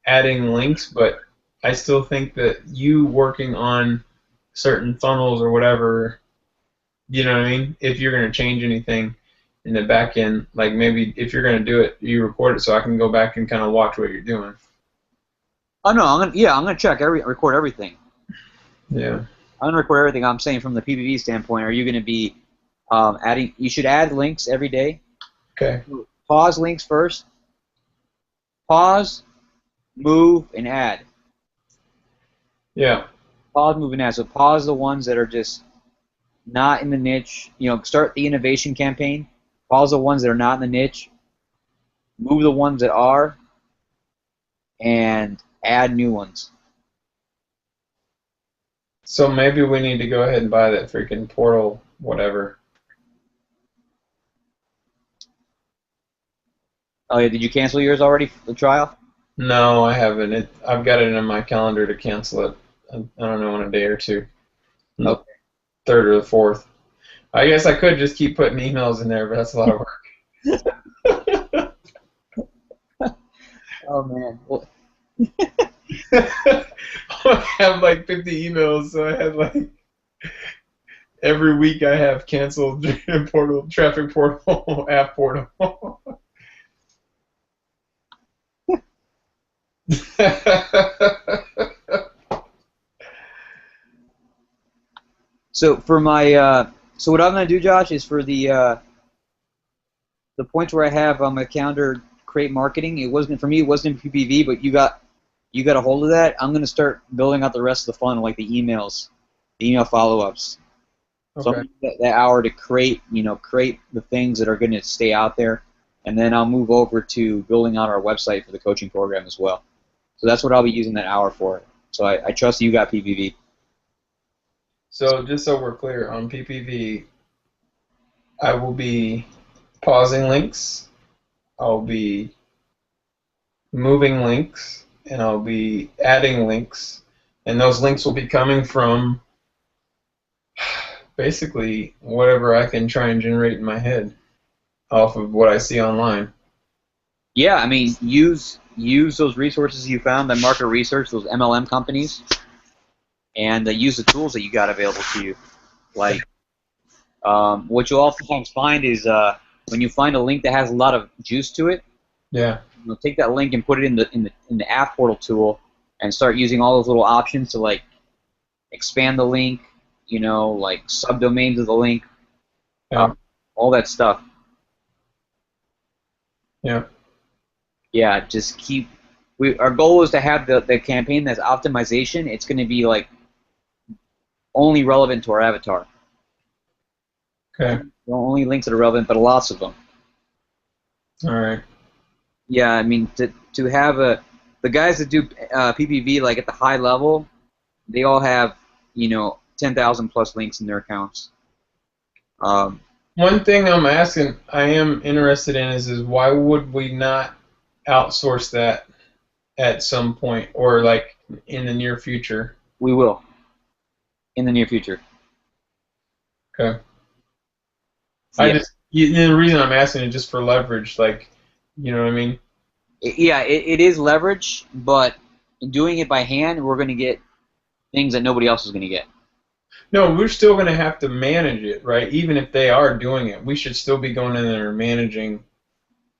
adding links, but I still think that you working on certain funnels or whatever, you know what I mean? If you're going to change anything in the back end, like maybe if you're going to do it, you record it so I can go back and kind of watch what you're doing. Oh no, I'm gonna check record everything. Yeah. I'm gonna record everything. I'm saying from the PPV standpoint, are you gonna be adding? You should add links every day. Okay. Pause links first. Pause, move, and add. Yeah. Pause, move, and add. So pause the ones that are just not in the niche. You know, start the innovation campaign. Pause the ones that are not in the niche. Move the ones that are, and add new ones. So maybe we need to go ahead and buy that freaking portal, whatever. Oh yeah, did you cancel yours already, the trial? No, I haven't. I've got it in my calendar to cancel it. I don't know, in a day or two. Okay. 3rd or the 4th. I guess I could just keep putting emails in there, but that's a lot of work. Oh man. Well, I have like 50 emails, so I had like every week I have canceled portal, traffic portal, app portal. so for my so what I'm gonna do, Josh, is for the points where I have on my calendar create marketing. It wasn't for me. It wasn't in PPV, but you got a hold of that. I'm gonna start building out the rest of the funnel, like the emails, the email follow-ups. Okay. So I'm gonna use that hour to create the things that are gonna stay out there, and then I'll move over to building out our website for the coaching program as well. So that's what I'll be using that hour for. So I trust you got PPV. So just so we're clear, on PPV, I will be pausing links. I'll be moving links, and I'll be adding links. And those links will be coming from basically whatever I can try and generate in my head off of what I see online. Yeah, I mean, use those resources you found, that market research, those MLM companies, and use the tools that you got available to you. Like, what you'll oftentimes find is when you find a link that has a lot of juice to it, Yeah. take that link and put it in the app portal tool, and start using all those little options to like expand the link, like subdomains of the link, Yeah. all that stuff. Yeah. Yeah, just keep. Our goal is to have the campaign that's optimization. It's going to be like only relevant to our avatar. Okay. The only links that are relevant, but lots of them. All right. Yeah, I mean to have the guys that do PPV like at the high level, they all have 10,000 plus links in their accounts. One thing I am interested in is why would we not outsource that at some point or like in the near future? We will in the near future. Okay. Yeah. The reason I'm asking is just for leverage, like, you know what I mean? Yeah, it is leverage, but in doing it by hand, we're going to get things that nobody else is going to get. No, we're still going to have to manage it, right? Even if they are doing it, we should still be going in there and managing.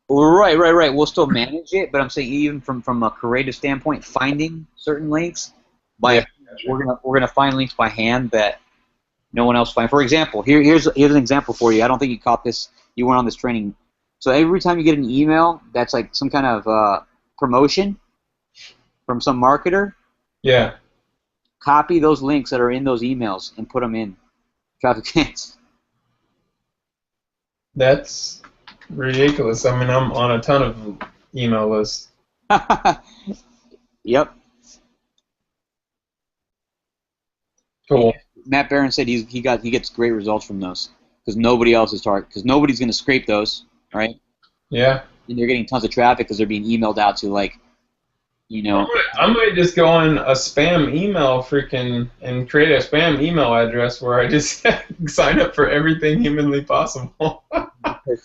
Right. We'll still manage it, but I'm saying even from a creative standpoint, finding certain links Yeah. we're gonna find links by hand that no one else finds. For example, here's an example for you. I don't think you caught this. You weren't on this training. So every time you get an email that's like some kind of promotion from some marketer, Yeah. copy those links that are in those emails and put them in traffic cans. That's ridiculous. I mean, I'm on a ton of email lists. Yep. Cool. Matt Barron said he gets great results from those because nobody else is because nobody's going to scrape those, right? Yeah. And they're getting tons of traffic because they're being emailed out to I might just go on a spam email and create a spam email address where I just sign up for everything humanly possible.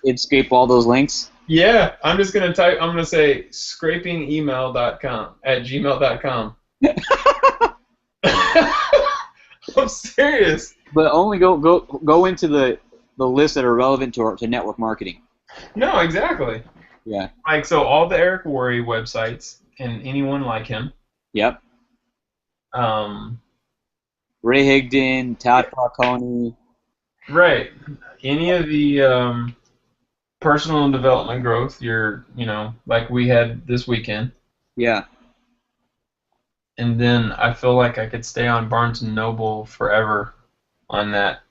it'd scrape all those links. Yeah, I'm gonna say scrapingemail.com at gmail.com. I'm serious. But only go into the lists that are relevant to network marketing. No, exactly. Yeah. Like, so all the Eric Worre websites and anyone like him. Yep. Um, Ray Higdon, Todd Falcone. right. Any of the personal development growth, like we had this weekend. Yeah. And then I feel like I could stay on Barnes & Noble forever on that.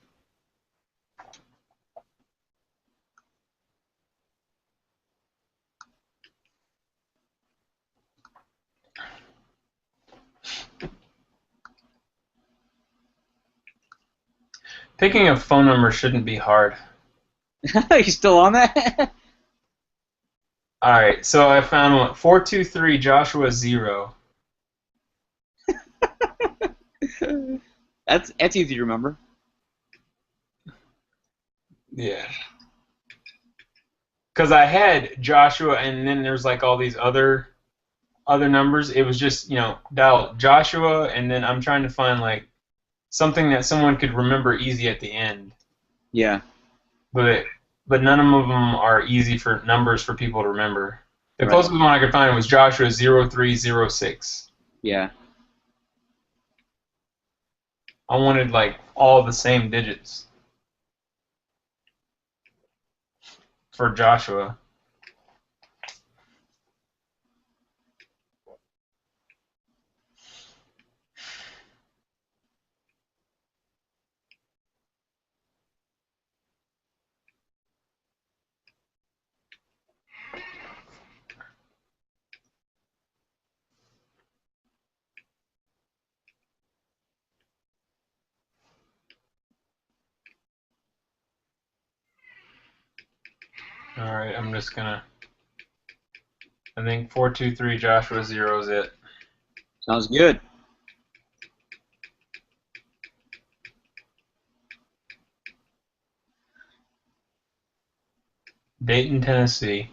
Picking a phone number shouldn't be hard. You still on that? All right, so I found one. 423 Joshua 0. That's easy to remember. Yeah. Because I had Joshua, and then there's like all these other numbers. It was just, dial Joshua, and then I'm trying to find like something that someone could remember easy at the end. Yeah. But none of them are easy for numbers for people to remember. The Right. closest one I could find was Joshua 0306. Yeah. I wanted like all the same digits for Joshua. All right, I'm just gonna. I think 423 Joshua 0 is it. Sounds good. Dayton, Tennessee.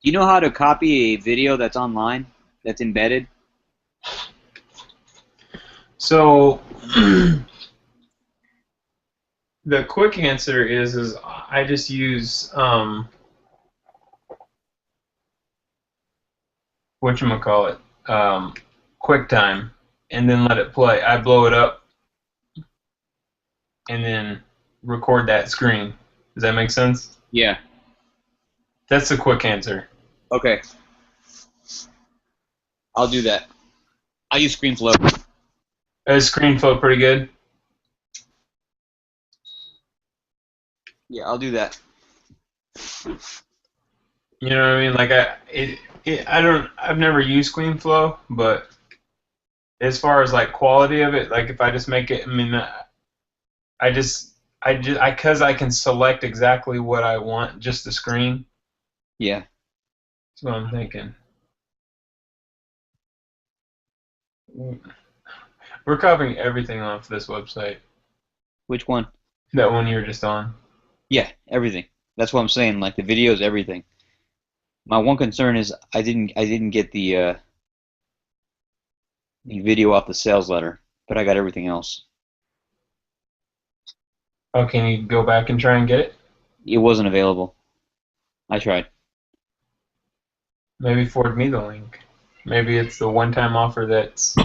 Do you know how to copy a video that's online, that's embedded? So the quick answer is I just use whatchamacallit, QuickTime, and then let it play. I blow it up and then record that screen. Does that make sense? Yeah. That's the quick answer. Okay. I'll do that. I use ScreenFlow. Is ScreenFlow pretty good? Yeah, I'll do that. You know what I mean? Like I've never used ScreenFlow, but as far as like quality of it, like if I just make it, I mean, because I can select exactly what I want, just the screen. Yeah. That's what I'm thinking. We're copying everything off this website. Which one? That one you were just on. Yeah, everything. That's what I'm saying. Like the videos, everything. My one concern is I didn't get the video off the sales letter, but I got everything else. Oh, can you go back and try and get it? It wasn't available. I tried. Maybe forward me the link. Maybe it's the one-time offer that's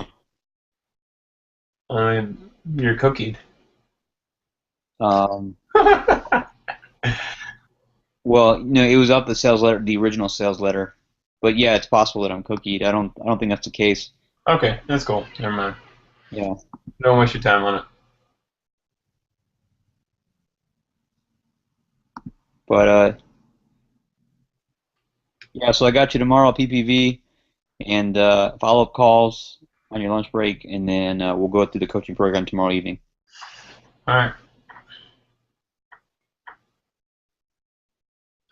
only you're cookied. Well, no, it was off the sales letter, the original sales letter. But yeah, it's possible that I'm cookied. I don't think that's the case. Okay, that's cool. Never mind. Yeah. Don't waste your time on it. But yeah, so I got you tomorrow, PPV, and follow-up calls on your lunch break, and then we'll go through the coaching program tomorrow evening. All right.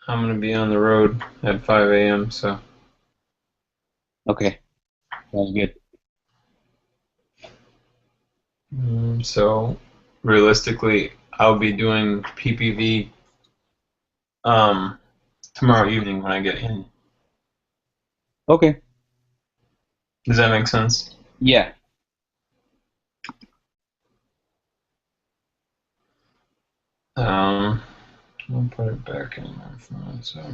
I'm going to be on the road at 5 a.m., so. Okay. Sounds good. So, realistically, I'll be doing PPV tomorrow evening when I get in. Okay. Does that make sense? Yeah. I'll put it back in my phone, so.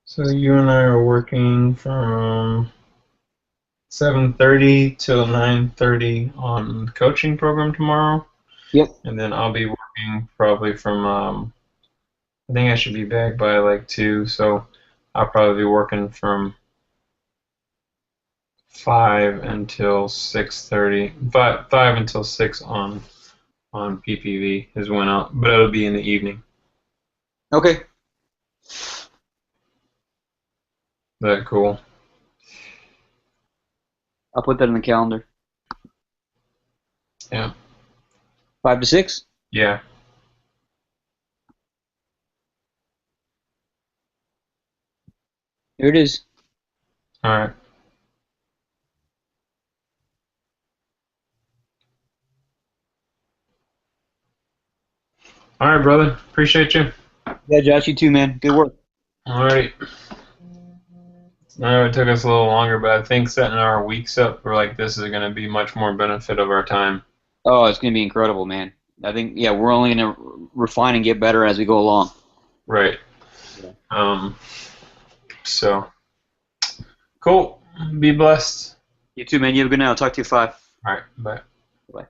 So you and I are working from 7:30 till 9:30 on the coaching program tomorrow. Yep. And then I'll be working probably from I think I should be back by like 2, so I'll probably be working from 5 until 6:30. 5 until 6 on PPV is when but it'll be in the evening. Okay. That cool. I'll put that in the calendar. Yeah. 5 to 6? Yeah. Here it is. All right. All right, brother. Appreciate you. Yeah, Josh, you too, man. Good work. All right. I know it took us a little longer, but I think setting our weeks up for like this is going to be much more benefit of our time. Oh, it's going to be incredible, man. I think, yeah, we're only going to refine and get better as we go along. Right. Yeah. So, cool. Be blessed. You too, man. You have a good night. I'll talk to you at 5. All right. Bye. Bye.